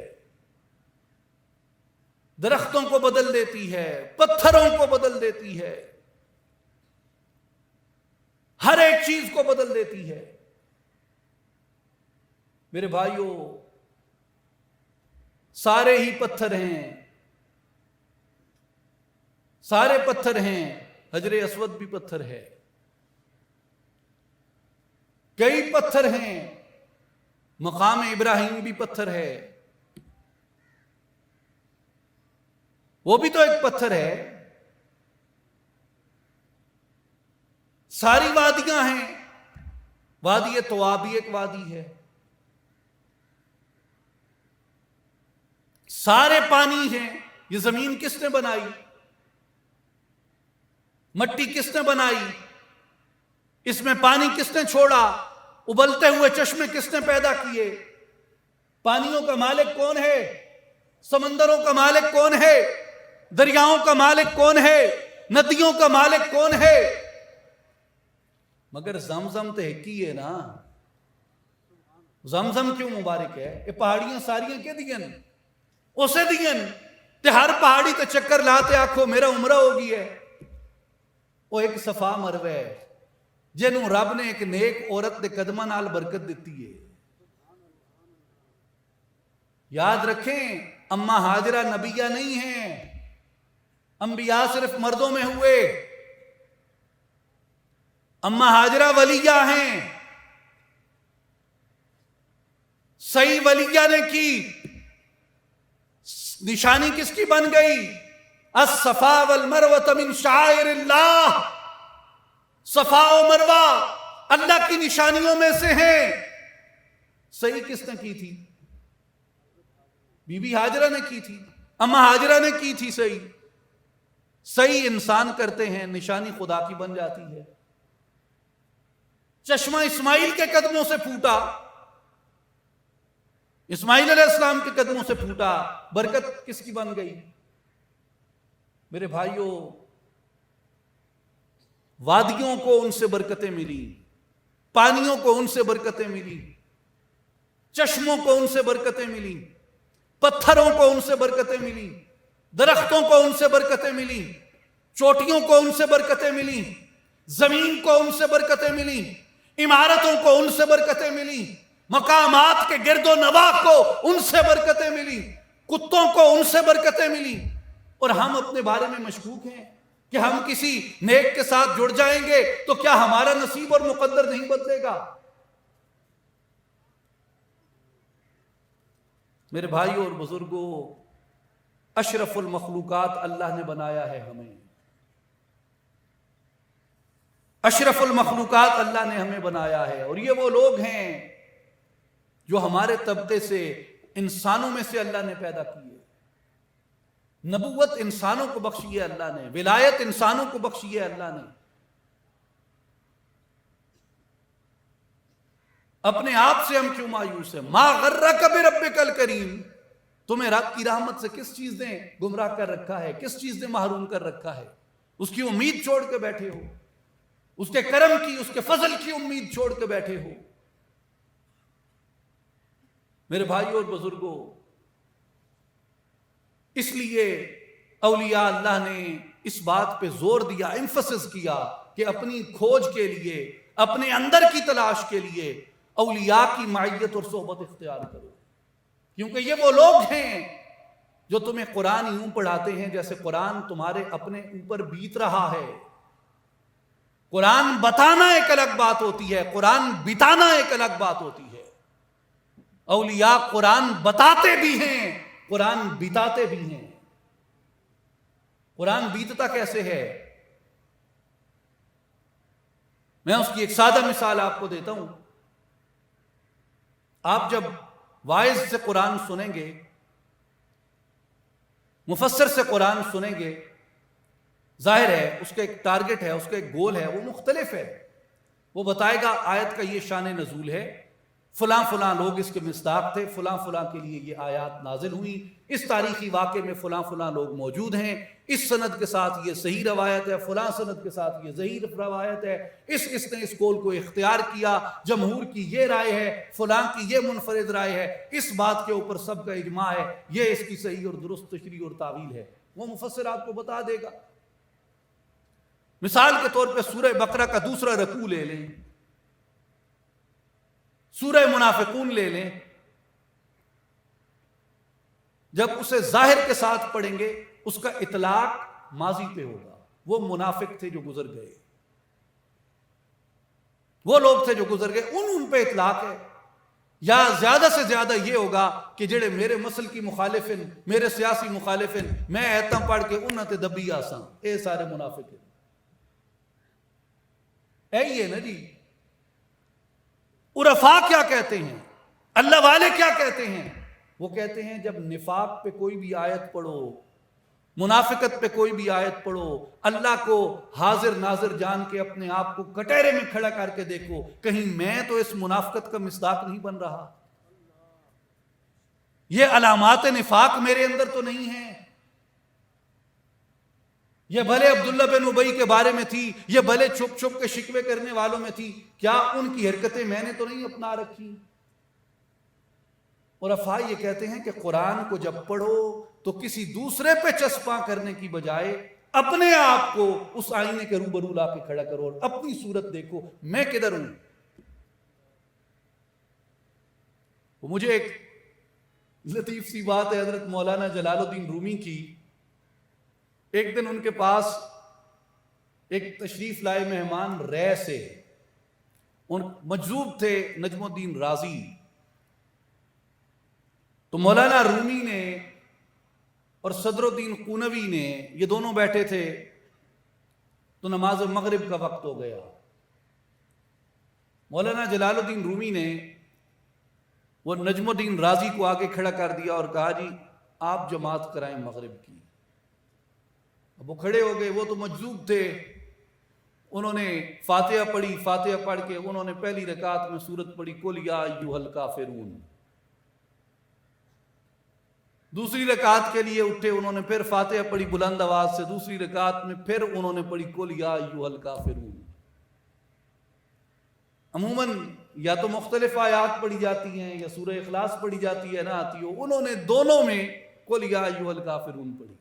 درختوں کو بدل دیتی ہے، پتھروں کو بدل دیتی ہے، ہر ایک چیز کو بدل دیتی ہے۔ میرے بھائیوں، سارے ہی پتھر ہیں، سارے پتھر ہیں، حجر اسود بھی پتھر ہے، کئی پتھر ہیں، مقام ابراہیم بھی پتھر ہے، وہ بھی تو ایک پتھر ہے، ساری وادیاں ہیں، وادی طوا بھی ایک وادی ہے، سارے پانی ہیں۔ یہ زمین کس نے بنائی؟ مٹی کس نے بنائی؟ اس میں پانی کس نے چھوڑا؟ ابلتے ہوئے چشمے کس نے پیدا کیے؟ پانیوں کا مالک کون ہے؟ سمندروں کا مالک کون ہے؟ دریاؤں کا مالک کون ہے؟ ندیوں کا مالک کون ہے؟ مگر زمزم تو ایک ہی ہے نا۔ زمزم کیوں مبارک ہے؟ یہ پہاڑیاں ساریاں کیا دین اسے دین تے ہر پہاڑی تے چکر لاتے آکھو میرا عمرہ ہو گئی ہے۔ وہ ایک صفا مروہ ہے جنہوں رب نے ایک نیک عورت دے قدمہ نال برکت دیتی ہے۔ یاد رکھیں، اماں ہاجرہ نبیہ نہیں ہیں، انبیاء صرف مردوں میں ہوئے، اماں ہاجرہ ولیہ ہیں۔ صحیح ولیہ نے کی، نشانی کس کی بن گئی؟ الصفا والمروہ من شعائر اللہ، صفا و مروہ اللہ کی نشانیوں میں سے ہیں۔ صحیح کس نے کی تھی؟ بی بی ہاجرہ نے کی تھی، اماں ہاجرہ نے کی تھی۔ صحیح انسان کرتے ہیں، نشانی خدا کی بن جاتی ہے۔ چشمہ اسماعیل کے قدموں سے پھوٹا، اسماعیل علیہ السلام کے قدموں سے پھوٹا، برکت کس کی بن گئی؟ میرے بھائیوں، وادیوں کو ان سے برکتیں ملی، پانیوں کو ان سے برکتیں ملی، چشموں کو ان سے برکتیں ملی، پتھروں کو ان سے برکتیں ملی، درختوں کو ان سے برکتیں ملی، چوٹیوں کو ان سے برکتیں ملی، زمین کو ان سے برکتیں ملی، عمارتوں کو ان سے برکتیں ملی، مقامات کے گرد و نواح کو ان سے برکتیں ملی، کتوں کو ان سے برکتیں ملی۔ اور ہم اپنے بارے میں مشکوک ہیں کہ ہم کسی نیک کے ساتھ جڑ جائیں گے تو کیا ہمارا نصیب اور مقدر نہیں بدلے گا؟ میرے بھائیوں اور بزرگوں، اشرف المخلوقات اللہ نے بنایا ہے ہمیں، اشرف المخلوقات اللہ نے ہمیں بنایا ہے، اور یہ وہ لوگ ہیں جو ہمارے طبقے سے، انسانوں میں سے اللہ نے پیدا کیے۔ نبوت انسانوں کو بخشی ہے اللہ نے، ولایت انسانوں کو بخشی ہے اللہ نے۔ اپنے آپ سے ہم کیوں مایوس ہیں؟ ما غرک بربک الکریم، تمہیں رب کی رحمت سے کس چیز نے گمراہ کر رکھا ہے، کس چیز نے محروم کر رکھا ہے؟ اس کی امید چھوڑ کے بیٹھے ہو۔ اس کے کرم کی، اس کے فضل کی امید چھوڑ کے بیٹھے ہو؟ میرے بھائیوں اور بزرگوں، اس لیے اولیاء اللہ نے اس بات پہ زور دیا، ایمفسس کیا کہ اپنی کھوج کے لیے، اپنے اندر کی تلاش کے لیے اولیاء کی معیت اور صحبت اختیار کرو، کیونکہ یہ وہ لوگ ہیں جو تمہیں قرآن یوں پڑھاتے ہیں جیسے قرآن تمہارے اپنے اوپر بیت رہا ہے۔ قرآن بتانا ایک الگ بات ہوتی ہے، قرآن بتانا ایک الگ بات ہوتی ہے۔ اولیاء قرآن بتاتے بھی ہیں، قرآن بتاتے بھی ہیں۔ قرآن بیتتا کیسے ہے؟ میں اس کی ایک سادہ مثال آپ کو دیتا ہوں۔ آپ جب واعظ سے قرآن سنیں گے، مفسر سے قرآن سنیں گے، ظاہر ہے اس کا ایک ٹارگٹ ہے، اس کا ایک گول ہے، وہ مختلف ہے۔ وہ بتائے گا آیت کا یہ شان نزول ہے، فلاں فلاں لوگ اس کے مصداق تھے، فلاں فلاں کے لیے یہ آیات نازل ہوئی، اس تاریخی واقعے میں فلاں فلاں لوگ موجود ہیں، اس سند کے ساتھ یہ صحیح روایت ہے، فلاں سند کے ساتھ یہ ضعیف روایت ہے، اس نے اس قول کو اختیار کیا، جمہور کی یہ رائے ہے، فلاں کی یہ منفرد رائے ہے، اس بات کے اوپر سب کا اجماع ہے، یہ اس کی صحیح اور درست تشریح اور تعویل ہے۔ وہ مفسر آپ کو بتا دے گا۔ مثال کے طور پہ سورہ بقرہ کا دوسرا رکوع لے لیں، سورہ منافقون لے لیں، جب اسے ظاہر کے ساتھ پڑھیں گے اس کا اطلاق ماضی پہ ہوگا، وہ منافق تھے جو گزر گئے، وہ لوگ تھے جو گزر گئے، ان پہ اطلاق ہے۔ یا زیادہ سے زیادہ یہ ہوگا کہ جڑے میرے مسل کی مخالفن، میرے سیاسی مخالفن، میں ایتاں پڑھ کے انہاں تے دبی آساں، اے سارے منافق ہیں۔ یہی ہے نا جی۔ عرفاء کیا کہتے ہیں، اللہ والے کیا کہتے ہیں؟ وہ کہتے ہیں جب نفاق پہ کوئی بھی آیت پڑھو، منافقت پہ کوئی بھی آیت پڑھو، اللہ کو حاضر ناظر جان کے اپنے آپ کو کٹہرے میں کھڑا کر کے دیکھو، کہیں میں تو اس منافقت کا مصداق نہیں بن رہا، یہ علامات نفاق میرے اندر تو نہیں ہیں۔ یہ بھلے عبداللہ بن ابی کے بارے میں تھی، یہ بھلے چھپ چھپ کے شکوے کرنے والوں میں تھی، کیا ان کی حرکتیں میں نے تو نہیں اپنا رکھی؟ عرفاء یہ کہتے ہیں کہ قرآن کو جب پڑھو تو کسی دوسرے پہ چسپاں کرنے کی بجائے اپنے آپ کو اس آئینے کے روبرو لا کے کھڑا کرو اور اپنی صورت دیکھو، میں کدھر ہوں۔ مجھے ایک لطیف سی بات ہے حضرت مولانا جلال الدین رومی کی۔ ایک دن ان کے پاس ایک تشریف لائے مہمان رے سے، ان مجذوب تھے نجم الدین رازی، تو مولانا رومی نے اور صدر الدین قونوی نے، یہ دونوں بیٹھے تھے، تو نماز مغرب کا وقت ہو گیا۔ مولانا جلال الدین رومی نے وہ نجم الدین رازی کو آگے کھڑا کر دیا اور کہا جی آپ جماعت کرائیں مغرب کی۔ اب وہ کھڑے ہو گئے، وہ تو مجذوب تھے، انہوں نے فاتحہ پڑھی، فاتحہ پڑھ کے انہوں نے پہلی رکعت میں سورت پڑھی قل یا ایھا الکافرون، دوسری رکعت کے لیے اٹھے، انہوں نے پھر فاتحہ پڑھی بلند آواز سے، دوسری رکعت میں پھر انہوں نے پڑھی قل یا ایھا الکافرون۔ عموماً یا تو مختلف آیات پڑھی جاتی ہیں یا سورہ اخلاص پڑھی جاتی ہے نہ آتی ہو، انہوں نے دونوں میں قل یا ایھا الکافرون پڑھی۔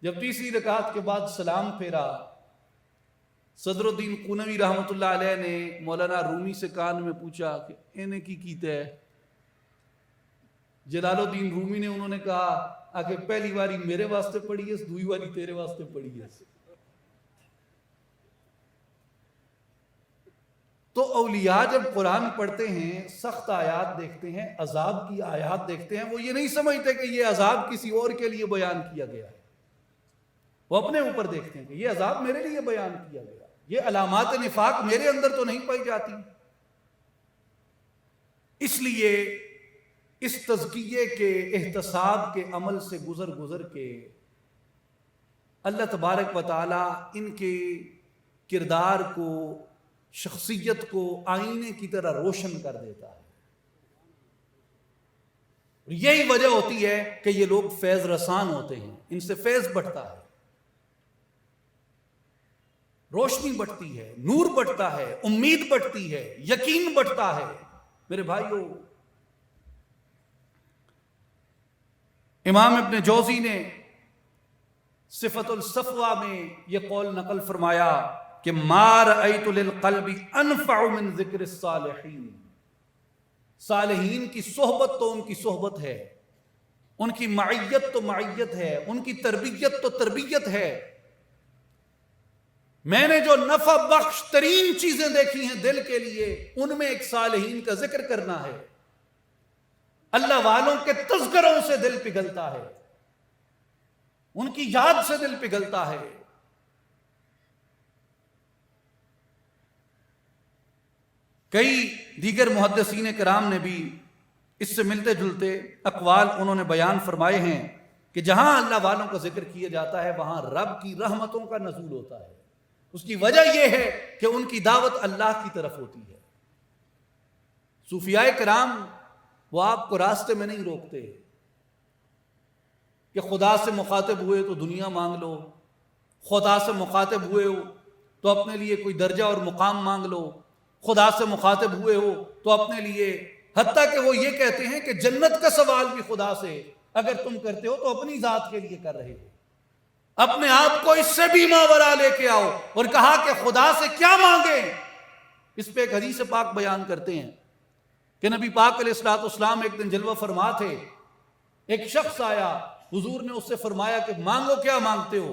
جب تیسری رکعت کے بعد سلام پھیرا، صدر الدین قونوی رحمۃ اللہ علیہ نے مولانا رومی سے کان میں پوچھا کہ انہیں کی کیتا ہے؟ جلال الدین رومی نے انہوں نے کہا کہ پہلی واری میرے واسطے پڑھی ہے، دوئی واری تیرے واسطے پڑھی ہے۔ تو اولیاء جب قرآن پڑھتے ہیں، سخت آیات دیکھتے ہیں، عذاب کی آیات دیکھتے ہیں، وہ یہ نہیں سمجھتے کہ یہ عذاب کسی اور کے لیے بیان کیا گیا ہے، وہ اپنے اوپر دیکھتے ہیں کہ یہ عذاب میرے لیے بیان کیا گیا، یہ علامات نفاق میرے اندر تو نہیں پائی جاتی۔ اس لیے اس تزکیے کے، احتساب کے عمل سے گزر کے اللہ تبارک و تعالی ان کے کردار کو، شخصیت کو آئینے کی طرح روشن کر دیتا ہے۔ یہی وجہ ہوتی ہے کہ یہ لوگ فیض رسان ہوتے ہیں، ان سے فیض بڑھتا ہے۔ روشنی بڑھتی ہے، نور بڑھتا ہے، امید بڑھتی ہے، یقین بڑھتا ہے۔ میرے بھائیوں، امام ابن جوزی نے صفت الصفوہ میں یہ قول نقل فرمایا کہ ما رأیت للقلب انفع من ذکر الصالحین، صالحین کی صحبت تو ان کی صحبت ہے، ان کی معیت تو معیت ہے، ان کی تربیت تو تربیت ہے۔ میں نے جو نفع بخش ترین چیزیں دیکھی ہیں دل کے لیے، ان میں ایک صالحین کا ذکر کرنا ہے۔ اللہ والوں کے تذکروں سے دل پگھلتا ہے، ان کی یاد سے دل پگھلتا ہے۔ کئی دیگر محدثین کرام نے بھی اس سے ملتے جلتے اقوال انہوں نے بیان فرمائے ہیں کہ جہاں اللہ والوں کا ذکر کیا جاتا ہے وہاں رب کی رحمتوں کا نزول ہوتا ہے۔ اس کی وجہ یہ ہے کہ ان کی دعوت اللہ کی طرف ہوتی ہے۔ صوفیاء کرام وہ آپ کو راستے میں نہیں روکتے کہ خدا سے مخاطب ہوئے تو دنیا مانگ لو، خدا سے مخاطب ہوئے ہو تو اپنے لیے کوئی درجہ اور مقام مانگ لو، خدا سے مخاطب ہوئے ہو تو اپنے لیے، حتیٰ کہ وہ یہ کہتے ہیں کہ جنت کا سوال بھی خدا سے اگر تم کرتے ہو تو اپنی ذات کے لیے کر رہے ہو، اپنے آپ کو اس سے بھی ماورا لے کے آؤ۔ اور کہا کہ خدا سے کیا مانگیں؟ اس پہ ایک حدیث پاک بیان کرتے ہیں کہ نبی پاک علیہ الصلوۃ والسلام ایک دن جلوہ فرما تھے، ایک شخص آیا، حضور نے اس سے فرمایا کہ مانگو، کیا مانگتے ہو؟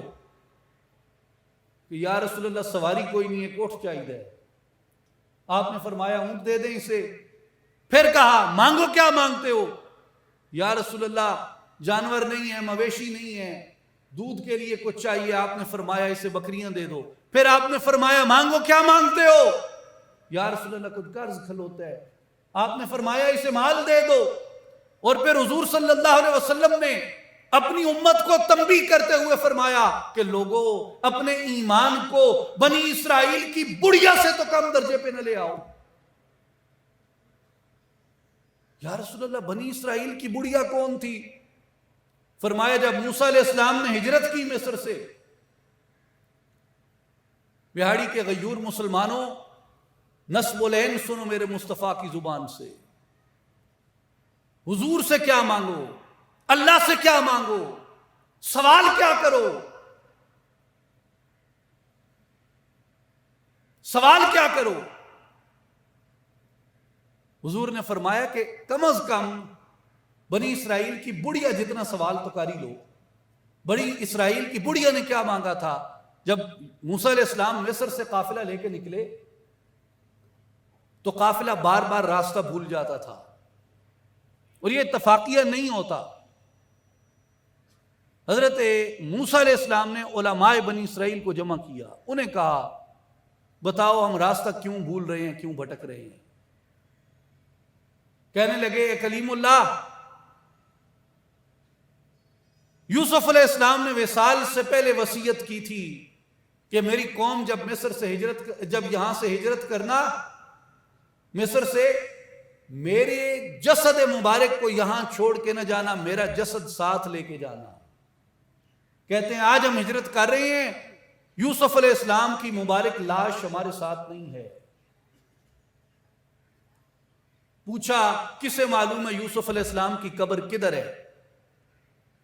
کہ یا رسول اللہ سواری کوئی نہیں ہے، کوٹھ چاہیے۔ آپ نے فرمایا اونٹ دے دیں اسے۔ پھر کہا مانگو، کیا مانگتے ہو؟ یا رسول اللہ جانور نہیں ہے، مویشی نہیں ہے، دودھ کے لیے کچھ چاہیے۔ آپ نے فرمایا اسے بکریاں دے دو۔ پھر آپ نے فرمایا مانگو، کیا مانگتے ہو؟ یا رسول اللہ کچھ قرض کھلوتا ہے۔ آپ نے فرمایا اسے مال دے دو۔ اور پھر حضور صلی اللہ علیہ وسلم نے اپنی امت کو تنبیہ کرتے ہوئے فرمایا کہ لوگوں اپنے ایمان کو بنی اسرائیل کی بڑھیا سے تو کم درجے پہ نہ لے آؤ۔ یا رسول اللہ بنی اسرائیل کی بڑھیا کون تھی؟ فرمایا جب موسیٰ علیہ السلام نے ہجرت کی مصر سے۔ بہاڑی کے غیور مسلمانوں، نسب العین سنو میرے مصطفیٰ کی زبان سے، حضور سے کیا مانگو، اللہ سے کیا مانگو، سوال کیا کرو، سوال کیا کرو؟ حضور نے فرمایا کہ کم از کم بنی اسرائیل کی بڑھیا جتنا سوال تو کر ہی لو۔ بنی اسرائیل کی بڑھیا نے کیا مانگا تھا؟ جب موسیٰ علیہ السلام مصر سے قافلہ لے کے نکلے تو قافلہ بار بار راستہ بھول جاتا تھا، اور یہ اتفاقیہ نہیں ہوتا۔ حضرت موسیٰ علیہ السلام نے علماء بنی اسرائیل کو جمع کیا، انہیں کہا بتاؤ ہم راستہ کیوں بھول رہے ہیں، کیوں بھٹک رہے ہیں؟ کہنے لگے اے کلیم اللہ، یوسف علیہ السلام نے وصال سے پہلے وصیت کی تھی کہ میری قوم جب مصر سے جب یہاں سے ہجرت کرنا مصر سے، میرے جسد مبارک کو یہاں چھوڑ کے نہ جانا، میرا جسد ساتھ لے کے جانا۔ کہتے ہیں آج ہم ہجرت کر رہے ہیں، یوسف علیہ السلام کی مبارک لاش ہمارے ساتھ نہیں ہے۔ پوچھا کسے معلوم ہے یوسف علیہ السلام کی قبر کدھر ہے؟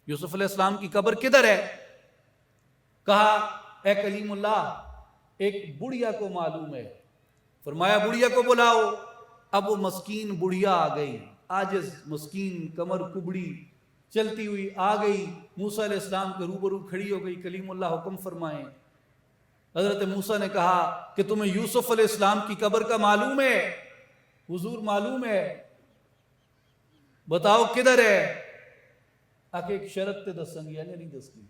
یوسف علیہ السلام کی قبر کدھر ہے؟ کہا اے کلیم اللہ ایک بڑھیا کو معلوم ہے۔ فرمایا بڑھیا کو بلاؤ۔ اب وہ مسکین بڑھیا آ گئی، عاجز مسکین کمر کبڑی چلتی ہوئی آ گئی، موسیٰ علیہ السلام کے روبرو کھڑی ہو گئی۔ کلیم اللہ حکم فرمائیں۔ حضرت موسیٰ نے کہا کہ تمہیں یوسف علیہ السلام کی قبر کا معلوم ہے؟ حضور معلوم ہے۔ بتاؤ کدھر ہے؟ آکے ایک شرط تے دسنگی ہے نہیں دسنگی۔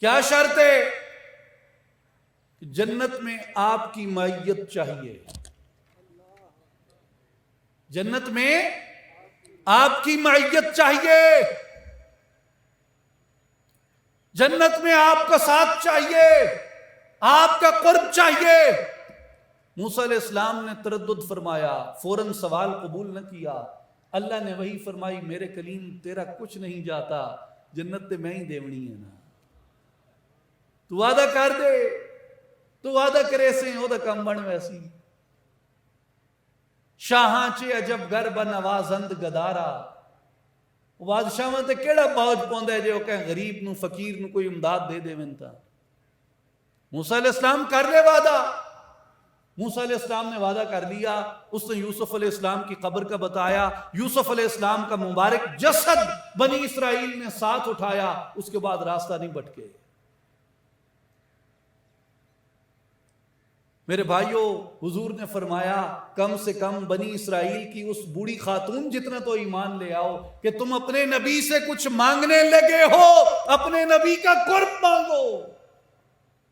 کیا شرط ہے؟ جنت میں آپ کی معیت چاہیے، جنت میں آپ کی معیت چاہیے، جنت میں آپ کا ساتھ چاہیے، آپ کا قرب چاہیے۔ موسیٰ علیہ السلام نے تردد فرمایا، فوراً سوال قبول نہ کیا۔ اللہ نے وہی فرمائی میرے کلیم تیرا کچھ نہیں جاتا، جنت تے میں ہی دیونی ہے نا۔ تو وعدہ کر دے، تو وعدہ کرے سے وہ دا کم بن ویسی شاہاں چے عجب گھر بنوازند گدارا، بادشاہ تے کیڑا باوج پوندا ہے جو کہ غریب نو فقیر نو کوئی امداد دے دے منتا۔ موسیٰ علیہ السلام کر لے وعدہ، موسیٰ علیہ السلام نے وعدہ کر لیا، اس نے یوسف علیہ السلام کی قبر کا بتایا، یوسف علیہ السلام کا مبارک جسد بنی اسرائیل نے ساتھ اٹھایا، اس کے بعد راستہ نہیں بھٹکے۔ میرے بھائیوں، حضور نے فرمایا کم سے کم بنی اسرائیل کی اس بوڑھی خاتون جتنا تو ایمان لے آؤ کہ تم اپنے نبی سے کچھ مانگنے لگے ہو، اپنے نبی کا قرب مانگو،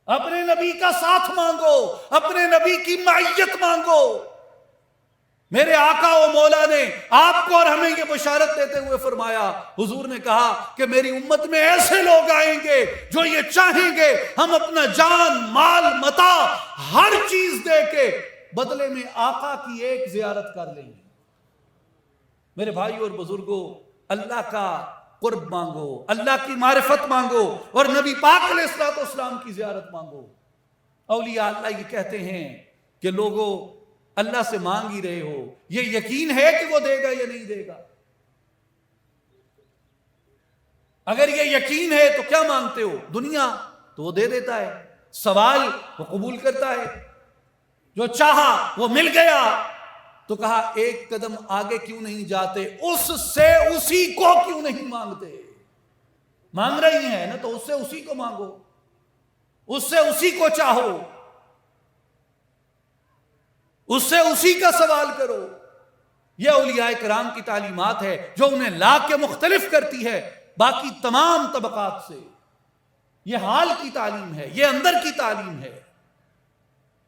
اپنے نبی کا ساتھ مانگو، اپنے نبی کی معیت مانگو۔ میرے آقا و مولا نے آپ کو اور ہمیں یہ بشارت دیتے ہوئے فرمایا، حضور نے کہا کہ میری امت میں ایسے لوگ آئیں گے جو یہ چاہیں گے ہم اپنا جان، مال، متاع ہر چیز دے کے بدلے میں آقا کی ایک زیارت کر لیں گے۔ میرے بھائیو اور بزرگوں، اللہ کا قرب مانگو، اللہ کی معرفت مانگو اور نبی پاک علیہ الصلوۃ والسلام کی زیارت مانگو۔ اولیاء اللہ یہ کہتے ہیں کہ لوگوں اللہ سے مانگ ہی رہے ہو، یہ یقین ہے کہ وہ دے گا یا نہیں دے گا؟ اگر یہ یقین ہے تو کیا مانگتے ہو؟ دنیا تو وہ دے دیتا ہے، سوال وہ قبول کرتا ہے، جو چاہا وہ مل گیا، تو کہا ایک قدم آگے کیوں نہیں جاتے، اس سے اسی کو کیوں نہیں مانگتے؟ مانگ رہی ہیں نا تو اس سے اسی کو مانگو، اس سے اسی کو چاہو، اس سے اسی کا سوال کرو۔ یہ اولیاء کرام کی تعلیمات ہے جو انہیں لا کے مختلف کرتی ہے باقی تمام طبقات سے۔ یہ حال کی تعلیم ہے، یہ اندر کی تعلیم ہے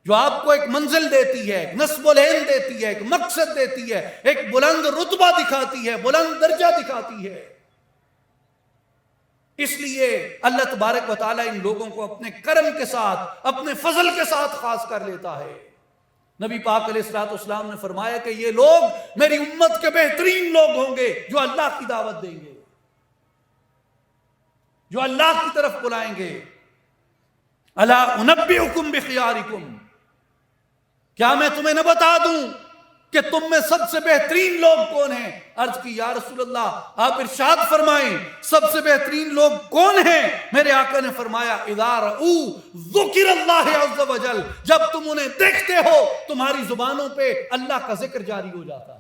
جو آپ کو ایک منزل دیتی ہے، ایک نصب العین دیتی ہے، ایک مقصد دیتی ہے، ایک بلند رتبہ دکھاتی ہے، بلند درجہ دکھاتی ہے۔ اس لیے اللہ تبارک و تعالیٰ ان لوگوں کو اپنے کرم کے ساتھ، اپنے فضل کے ساتھ خاص کر لیتا ہے۔ نبی پاک علیہ الصلوۃ والسلام نے فرمایا کہ یہ لوگ میری امت کے بہترین لوگ ہوں گے جو اللہ کی دعوت دیں گے، جو اللہ کی طرف بلائیں گے۔ الا انبئکم بخیارکم، کیا میں تمہیں نہ بتا دوں کہ تم میں سب سے بہترین لوگ کون ہیں؟ عرض کی یا رسول اللہ آپ ارشاد فرمائیں سب سے بہترین لوگ کون ہیں؟ میرے آقا نے فرمایا اذا رؤوا ذکر اللہ عز وجل، جب تم انہیں دیکھتے ہو تمہاری زبانوں پہ اللہ کا ذکر جاری ہو جاتا ہے۔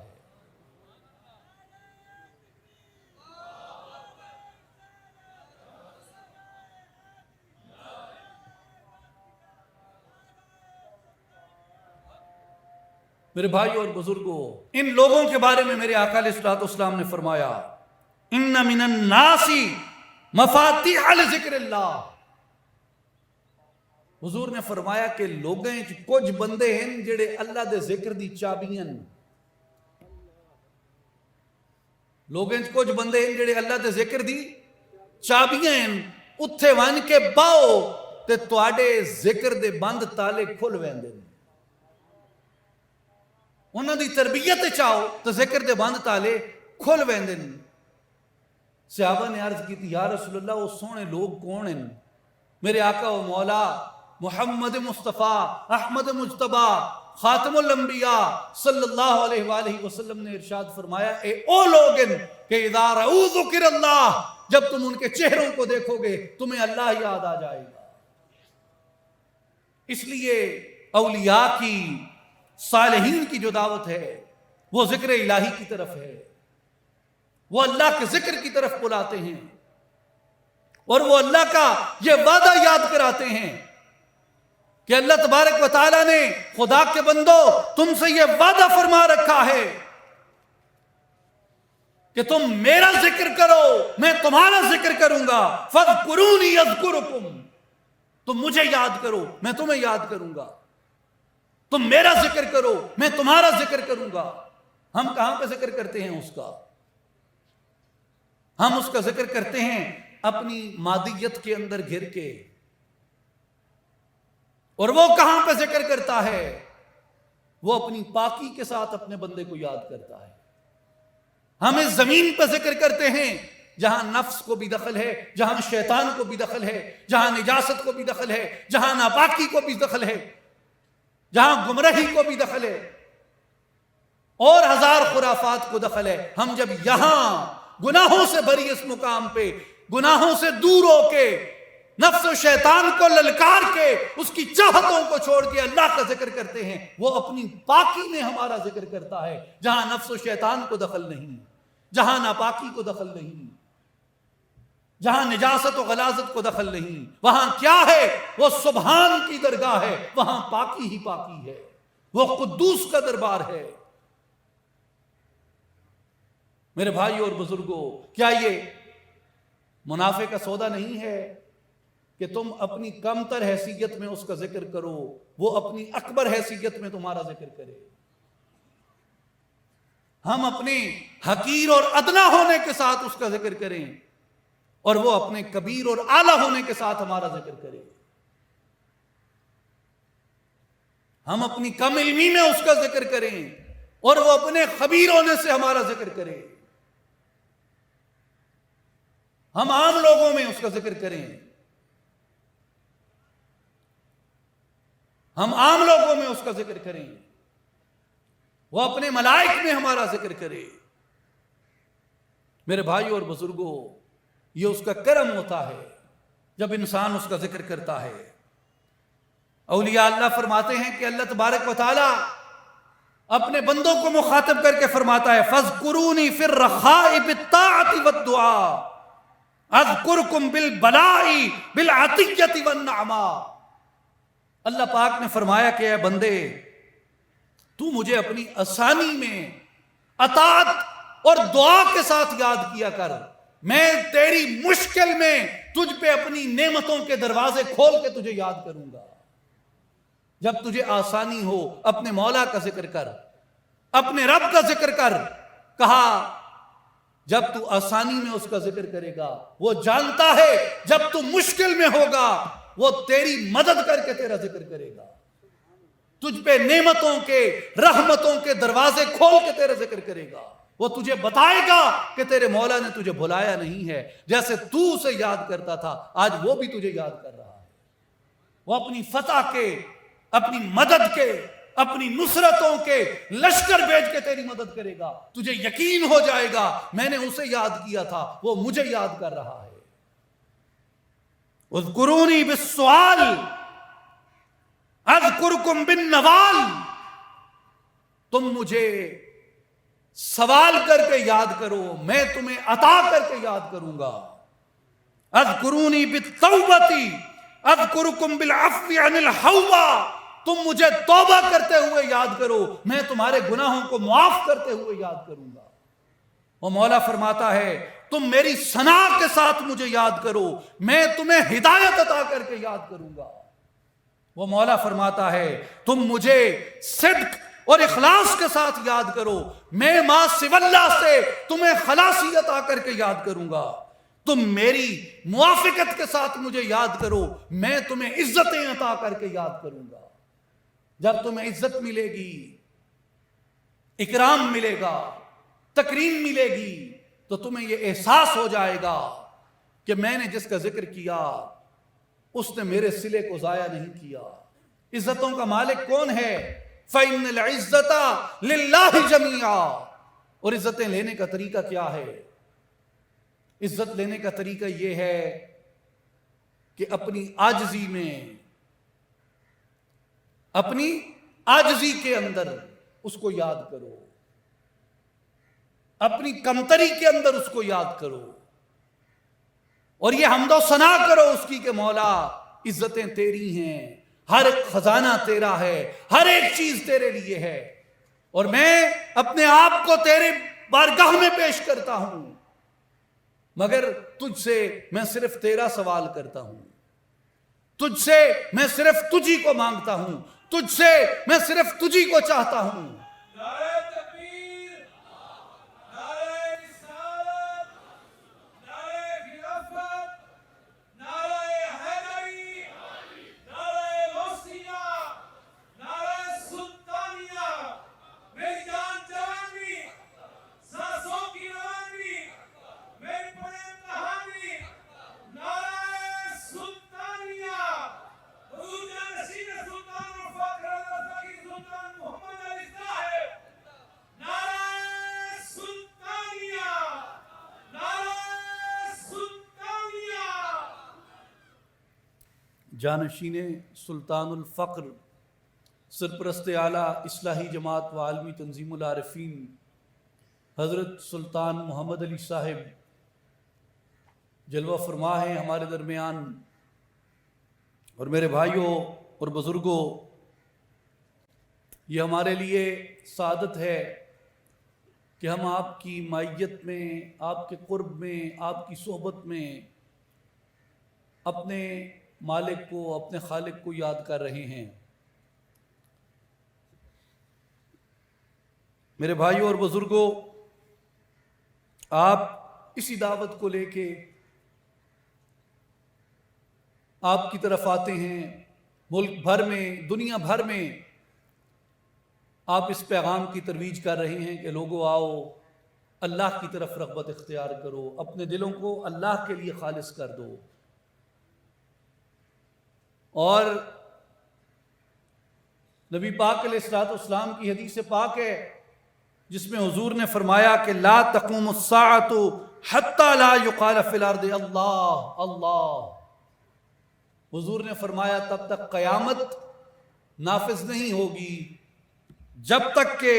میرے بھائیوں اور بزرگوں، ان لوگوں کے بارے میں میرے آقا علیہ الصلوۃ والسلام نے فرمایا ان من الناس مفاتیح لذکر اللہ۔ حضور نے فرمایا کہ لوگیں کچھ بندے ہیں جڑے اللہ دے ذکر دی چابیاں، لوگیں کچھ بندے ہیں جڑے اللہ دے ذکر دی چابیاں ہیں، اتھے ون کے باؤ تے تواڈے ذکر دے بند تالے کھل ویندے نے۔ انہوں دی تربیت چاہو تو ذکر دے بند تالے کھل ویندے نے۔ صحابہ نے عرض کی تھی یا رسول اللہ وہ سونے لوگ کون ہیں؟ میرے آقا و مولا محمد مصطفیٰ احمد مجتبی خاتم الانبیاء صلی اللہ علیہ وآلہ وسلم نے ارشاد فرمایا اے او لوگ ہیں کہ اذا رؤوا ذکر اللہ، جب تم ان کے چہروں کو دیکھو گے تمہیں اللہ یاد آ جائے گا۔ اس لیے اولیاء کی، صالحین کی جو دعوت ہے وہ ذکر الہی کی طرف ہے، وہ اللہ کے ذکر کی طرف بلاتے ہیں اور وہ اللہ کا یہ وعدہ یاد کراتے ہیں کہ اللہ تبارک و تعالیٰ نے خدا کے بندو تم سے یہ وعدہ فرما رکھا ہے کہ تم میرا ذکر کرو میں تمہارا ذکر کروں گا، فاذکرونی اذکرکم، تم مجھے یاد کرو میں تمہیں یاد کروں گا، تم میرا ذکر کرو میں تمہارا ذکر کروں گا۔ ہم کہاں پہ ذکر کرتے ہیں اس کا؟ ہم اس کا ذکر کرتے ہیں اپنی مادیت کے اندر گھر کے، اور وہ کہاں پہ ذکر کرتا ہے؟ وہ اپنی پاکی کے ساتھ اپنے بندے کو یاد کرتا ہے۔ ہم اس زمین پہ ذکر کرتے ہیں جہاں نفس کو بھی دخل ہے، جہاں شیطان کو بھی دخل ہے، جہاں نجاست کو بھی دخل ہے، جہاں ناپاکی کو بھی دخل ہے، جہاں گمراہی کو بھی دخل ہے اور ہزار خرافات کو دخل ہے. ہم جب یہاں گناہوں سے بھری اس مقام پہ گناہوں سے دور ہو کے نفس و شیطان کو للکار کے اس کی چاہتوں کو چھوڑ کے اللہ کا ذکر کرتے ہیں، وہ اپنی پاکی میں ہمارا ذکر کرتا ہے، جہاں نفس و شیطان کو دخل نہیں، جہاں ناپاکی کو دخل نہیں، جہاں نجاست و غلاظت کو دخل نہیں. وہاں کیا ہے؟ وہ سبحان کی درگاہ ہے، وہاں پاکی ہی پاکی ہے، وہ قدوس کا دربار ہے. میرے بھائیو اور بزرگوں، کیا یہ منافع کا سودا نہیں ہے کہ تم اپنی کمتر حیثیت میں اس کا ذکر کرو، وہ اپنی اکبر حیثیت میں تمہارا ذکر کرے؟ ہم اپنے حقیر اور ادنا ہونے کے ساتھ اس کا ذکر کریں اور وہ اپنے کبیر اور اعلیٰ ہونے کے ساتھ ہمارا ذکر کرے. ہم اپنی کم علمی میں اس کا ذکر کریں اور وہ اپنے خبیر ہونے سے ہمارا ذکر کرے. ہم عام لوگوں میں اس کا ذکر کریں، ہم عام لوگوں میں اس کا ذکر کریں، وہ اپنے ملائک میں ہمارا ذکر کرے. میرے بھائیو اور بزرگوں، یہ اس کا کرم ہوتا ہے جب انسان اس کا ذکر کرتا ہے. اولیاء اللہ فرماتے ہیں کہ اللہ تبارک و تعالی اپنے بندوں کو مخاطب کر کے فرماتا ہے فَاذْكُرُونِي فِي الرَّخَاءِ بِالطَّاعَةِ وَالدُّعَاءِ اذکرکم بالبلاء بالعطیۃ والنعماء. اللہ پاک نے فرمایا کہ اے بندے، تو مجھے اپنی آسانی میں اطاعت اور دعا کے ساتھ یاد کیا کر، میں تیری مشکل میں تجھ پہ اپنی نعمتوں کے دروازے کھول کے تجھے یاد کروں گا. جب تجھے آسانی ہو اپنے مولا کا ذکر کر، اپنے رب کا ذکر کر. کہا جب تو آسانی میں اس کا ذکر کرے گا، وہ جانتا ہے جب تو مشکل میں ہوگا وہ تیری مدد کر کے تیرا ذکر کرے گا، تجھ پہ نعمتوں کے رحمتوں کے دروازے کھول کے تیرا ذکر کرے گا. وہ تجھے بتائے گا کہ تیرے مولا نے تجھے بھلایا نہیں ہے، جیسے تو اسے یاد کرتا تھا آج وہ بھی تجھے یاد کر رہا ہے. وہ اپنی فتح کے، اپنی مدد کے، اپنی نصرتوں کے لشکر بھیج کے تیری مدد کرے گا. تجھے یقین ہو جائے گا میں نے اسے یاد کیا تھا، وہ مجھے یاد کر رہا ہے. اذکرونی بالسؤال اذکرکم بالنوال. تم مجھے سوال کر کے یاد کرو، میں تمہیں عطا کر کے یاد کروں گا. اذکرونی بالتوبۃ اذکرکم بالعفو عن الحوبہ. تم مجھے توبہ کرتے ہوئے یاد کرو، میں تمہارے گناہوں کو معاف کرتے ہوئے یاد کروں گا. وہ مولا فرماتا ہے تم میری ثنا کے ساتھ مجھے یاد کرو، میں تمہیں ہدایت عطا کر کے یاد کروں گا. وہ مولا فرماتا ہے تم مجھے صدق اور اخلاص کے ساتھ یاد کرو، میں ما سوی اللہ سے تمہیں خلاصی عطا کر کے یاد کروں گا. تم میری موافقت کے ساتھ مجھے یاد کرو، میں تمہیں عزتیں عطا کر کے یاد کروں گا. جب تمہیں عزت ملے گی، اکرام ملے گا، تکریم ملے گی، تو تمہیں یہ احساس ہو جائے گا کہ میں نے جس کا ذکر کیا اس نے میرے صلے کو ضائع نہیں کیا. عزتوں کا مالک کون ہے؟ فَإِنَّ الْعِزَّةَ لِلَّهِ جَمِيعًا. اور عزتیں لینے کا طریقہ کیا ہے؟ عزت لینے کا طریقہ یہ ہے کہ اپنی عاجزی میں، اپنی عاجزی کے اندر اس کو یاد کرو، اپنی کمتری کے اندر اس کو یاد کرو، اور یہ حمد و ثنا کرو اس کی کہ مولا عزتیں تیری ہیں، ہر ایک خزانہ تیرا ہے، ہر ایک چیز تیرے لیے ہے، اور میں اپنے آپ کو تیرے بارگاہ میں پیش کرتا ہوں، مگر تجھ سے میں صرف تیرا سوال کرتا ہوں، تجھ سے میں صرف تجھی کو مانگتا ہوں، تجھ سے میں صرف تجھی کو چاہتا ہوں. نعرہ تکبیر، نعرہ رسالت، نعرہ خلافت، نعرہ حیدری، نعرہ غوثیہ، نعرہ سلطانیہ. میری جان جوانی، سانسوں کی روانی، میری پڑے جانشین سلطان الفقر سرپرست اعلیٰ اصلاحی جماعت و عالمی تنظیم العارفین حضرت سلطان محمد علی صاحب جلوہ فرما ہیں ہمارے درمیان. اور میرے بھائیوں اور بزرگوں، یہ ہمارے لیے سعادت ہے کہ ہم آپ کی معیت میں، آپ کے قرب میں، آپ کی صحبت میں اپنے مالک کو، اپنے خالق کو یاد کر رہے ہیں. میرے بھائیوں اور بزرگوں، آپ اسی دعوت کو لے کے آپ کی طرف آتے ہیں. ملک بھر میں، دنیا بھر میں آپ اس پیغام کی ترویج کر رہے ہیں کہ لوگوں آؤ، اللہ کی طرف رغبت اختیار کرو، اپنے دلوں کو اللہ کے لیے خالص کر دو. اور نبی پاک علیہ الصلوۃ والسلام کی حدیث پاک ہے جس میں حضور نے فرمایا کہ لا تقوم الساعة حتى لا يقال في الارض اللہ اللہ. حضور نے فرمایا تب تک قیامت نافذ نہیں ہوگی جب تک کہ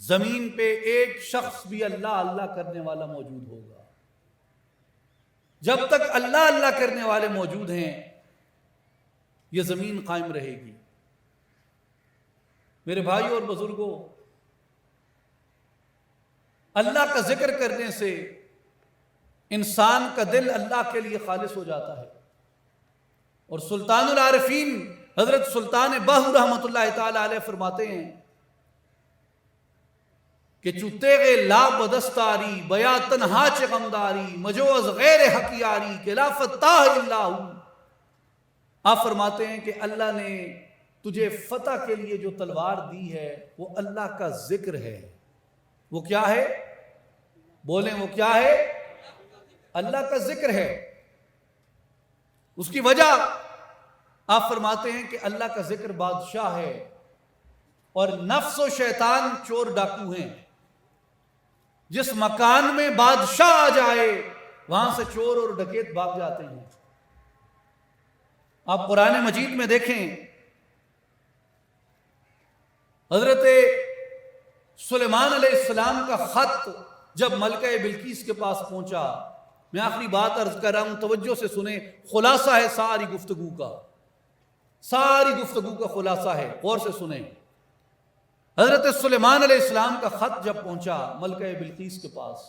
زمین پہ ایک شخص بھی اللہ اللہ کرنے والا موجود ہوگا. جب تک اللہ اللہ کرنے والے موجود ہیں یہ زمین قائم رہے گی. میرے بھائیوں اور بزرگوں، اللہ کا ذکر کرنے سے انسان کا دل اللہ کے لیے خالص ہو جاتا ہے. اور سلطان العارفین حضرت سلطان باہو رحمۃ اللہ تعالی علیہ فرماتے ہیں کہ چوتے گے لا بدستاری بیا تنہا چغمداری مجوز غیر حقیاری کہ لا فتح اللہ. آپ فرماتے ہیں کہ اللہ نے تجھے فتح کے لیے جو تلوار دی ہے وہ اللہ کا ذکر ہے. وہ کیا ہے؟ بولیں وہ کیا ہے؟ اللہ کا ذکر ہے. اس کی وجہ آپ فرماتے ہیں کہ اللہ کا ذکر بادشاہ ہے اور نفس و شیطان چور ڈاکو ہیں. جس مکان میں بادشاہ آ جائے وہاں سے چور اور ڈکیت بھاگ جاتے ہیں. آپ قرآن مجید میں دیکھیں حضرت سلیمان علیہ السلام کا خط جب ملکہ بلقیس کے پاس پہنچا، میں آخری بات عرض کر رہا ہوں، توجہ سے سنیں، خلاصہ ہے ساری گفتگو کا، ساری گفتگو کا خلاصہ ہے، غور سے سنیں. حضرت سلیمان علیہ السلام کا خط جب پہنچا ملکہ بلقیس کے پاس،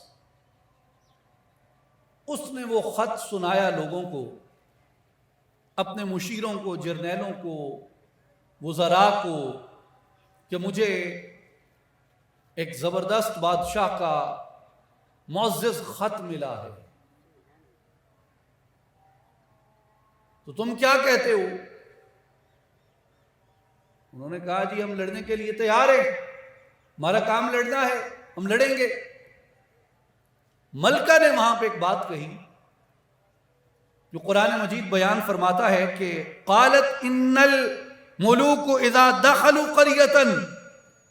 اس نے وہ خط سنایا لوگوں کو، اپنے مشیروں کو، جرنیلوں کو، وزراء کو، کہ مجھے ایک زبردست بادشاہ کا معزز خط ملا ہے. تو تم کیا کہتے ہو؟ انہوں نے کہا جی ہم لڑنے کے لیے تیار ہیں، ہمارا کام لڑنا ہے، ہم لڑیں گے. ملکہ نے وہاں پہ ایک بات کہی جو قرآن مجید بیان فرماتا ہے کہ قالت ان الملوک اذا دخلوا قریة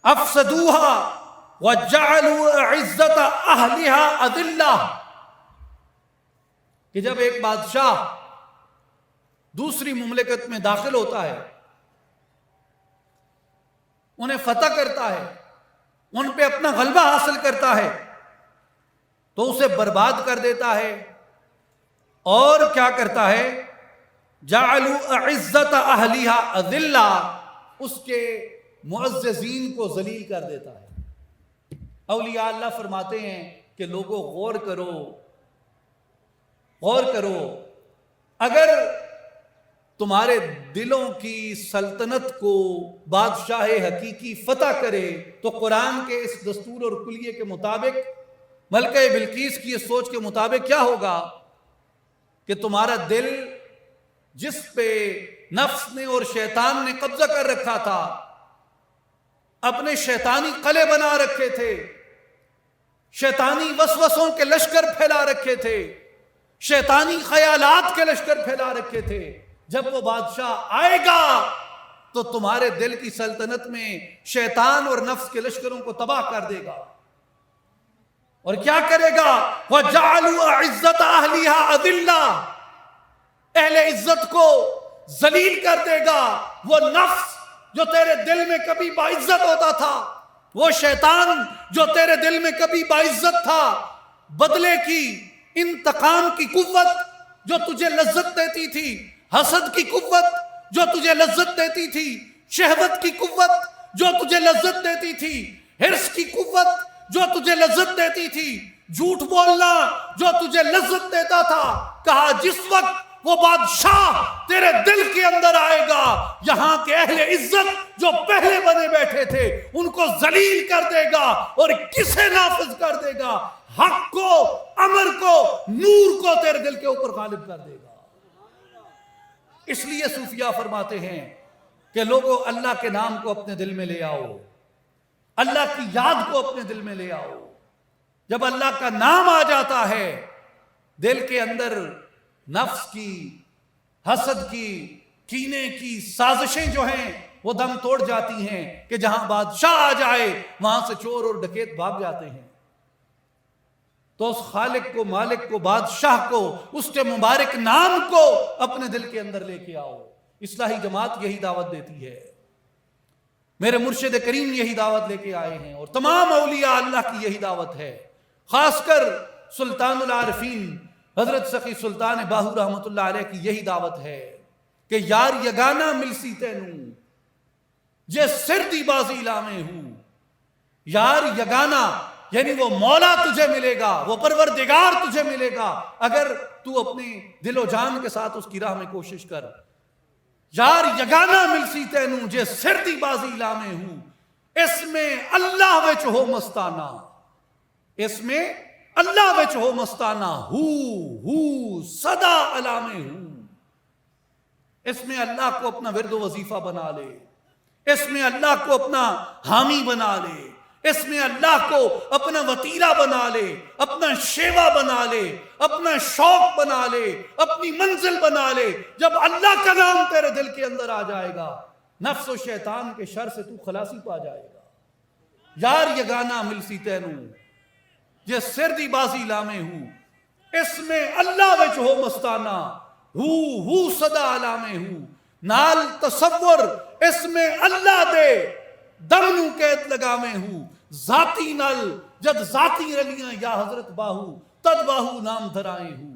افسدوها وجعلوا عزت اہلها اذلہ. کہ جب ایک بادشاہ دوسری مملکت میں داخل ہوتا ہے، انہیں فتح کرتا ہے، ان پہ اپنا غلبہ حاصل کرتا ہے، تو اسے برباد کر دیتا ہے. اور کیا کرتا ہے؟ جعلوا عزت اہلیہا اذلہ، اس کے معززین کو ذلیل کر دیتا ہے. اولیاء اللہ فرماتے ہیں کہ لوگوں غور کرو، غور کرو، اگر تمہارے دلوں کی سلطنت کو بادشاہ حقیقی فتح کرے تو قرآن کے اس دستور اور کلیے کے مطابق، ملکہ بلقیس کی اس سوچ کے مطابق کیا ہوگا کہ تمہارا دل جس پہ نفس نے اور شیطان نے قبضہ کر رکھا تھا، اپنے شیطانی قلعے بنا رکھے تھے، شیطانی وسوسوں کے لشکر پھیلا رکھے تھے، شیطانی خیالات کے لشکر پھیلا رکھے تھے، جب وہ بادشاہ آئے گا تو تمہارے دل کی سلطنت میں شیطان اور نفس کے لشکروں کو تباہ کر دے گا. اور کیا کرے گا؟ وَجَعَلُوا عِزَّةَ أَهْلِهَا أَذِلَّةً. اہل عزت کو ذلیل کر دے گا۔ وہ نفس جو تیرے دل میں کبھی باعزت ہوتا تھا، وہ شیطان جو تیرے دل میں کبھی باعزت تھا، بدلے کی انتقام کی قوت جو تجھے لذت دیتی تھی، حسد کی قوت جو تجھے لذت دیتی تھی، شہوت کی قوت جو تجھے لذت دیتی تھی، حرص کی قوت جو تجھے لذت دیتی تھی، جھوٹ بولنا جو تجھے لذت دیتا تھا، کہا جس وقت وہ بادشاہ تیرے دل کے اندر آئے گا، یہاں کے اہل عزت جو پہلے بنے بیٹھے تھے ان کو ذلیل کر دے گا، اور کسے نافذ کر دے گا؟ حق کو، امر کو، نور کو تیرے دل کے اوپر غالب کر دے گا۔ اس لیے صوفیاء فرماتے ہیں کہ لوگوں اللہ کے نام کو اپنے دل میں لے آؤ، اللہ کی یاد کو اپنے دل میں لے آؤ۔ جب اللہ کا نام آ جاتا ہے، دل کے اندر نفس کی، حسد کی، کینے کی سازشیں جو ہیں وہ دم توڑ جاتی ہیں کہ جہاں بادشاہ آ جائے وہاں سے چور اور ڈکیت بھاگ جاتے ہیں۔ تو اس خالق کو، مالک کو، بادشاہ کو، اس کے مبارک نام کو اپنے دل کے اندر لے کے آؤ۔ اصلاحی جماعت یہی دعوت دیتی ہے، میرے مرشد کریم یہی دعوت لے کے آئے ہیں، اور تمام اولیاء اللہ کی یہی دعوت ہے۔ خاص کر سلطان العارفین حضرت سخی سلطان باہو رحمت اللہ علیہ کی یہی دعوت ہے کہ یار یگانہ ملسی تینوں جے سردی بازی لامے ہوں۔ یار یگانہ یعنی وہ مولا تجھے ملے گا، وہ پروردگار تجھے ملے گا اگر تو اپنے دل و جان کے ساتھ اس کی راہ میں کوشش کر۔ یار یگانہ ملسی تینوں جے سردی بازی لامے ہوں، اس میں اللہ وچ ہو مستانہ، اس میں اللہ وچ ہو مستانہ، ہو صدا علامے ہوں۔ اس میں اللہ کو اپنا ورد و وظیفہ بنا لے، اس میں اللہ کو اپنا حامی بنا لے، اس میں اللہ کو اپنا وتیرہ بنا لے، اپنا شیوا بنا لے، اپنا شوق بنا لے، اپنی منزل بنا لے۔ جب اللہ کا نام تیرے دل کے اندر آ جائے گا، نفس و شیطان کے شر سے تو خلاصی پا جائے گا۔ یار یگانہ ملسی تینوں جے سردی بازی لامے ہوں، اس میں اللہ وچ ہو مستانہ، ہو صدا علامے ہوں۔ نال تصور اس میں اللہ دے دم نو قید لگامے ہوں، ذاتی نل جد ذاتی رلیاں یا حضرت باہو تد باہو نام دھرائے ہوں۔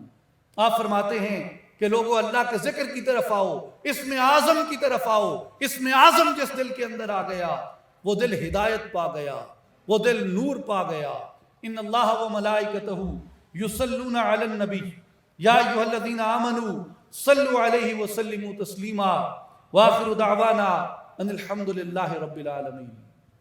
آپ فرماتے ہیں کہ لوگوں اللہ کے ذکر کی طرف آؤ، اسم اعظم کی طرف آؤ۔ اسم اعظم جس دل کے اندر آ گیا وہ دل ہدایت پا گیا، وہ دل نور پا گیا۔ ان اللہ و ملائکتہ یصلون علی النبی یا ایھا الذین آمنوا صلوا علیہ وسلموا تسلیما، وآخر دعوانا ان الحمد للہ رب العالمین۔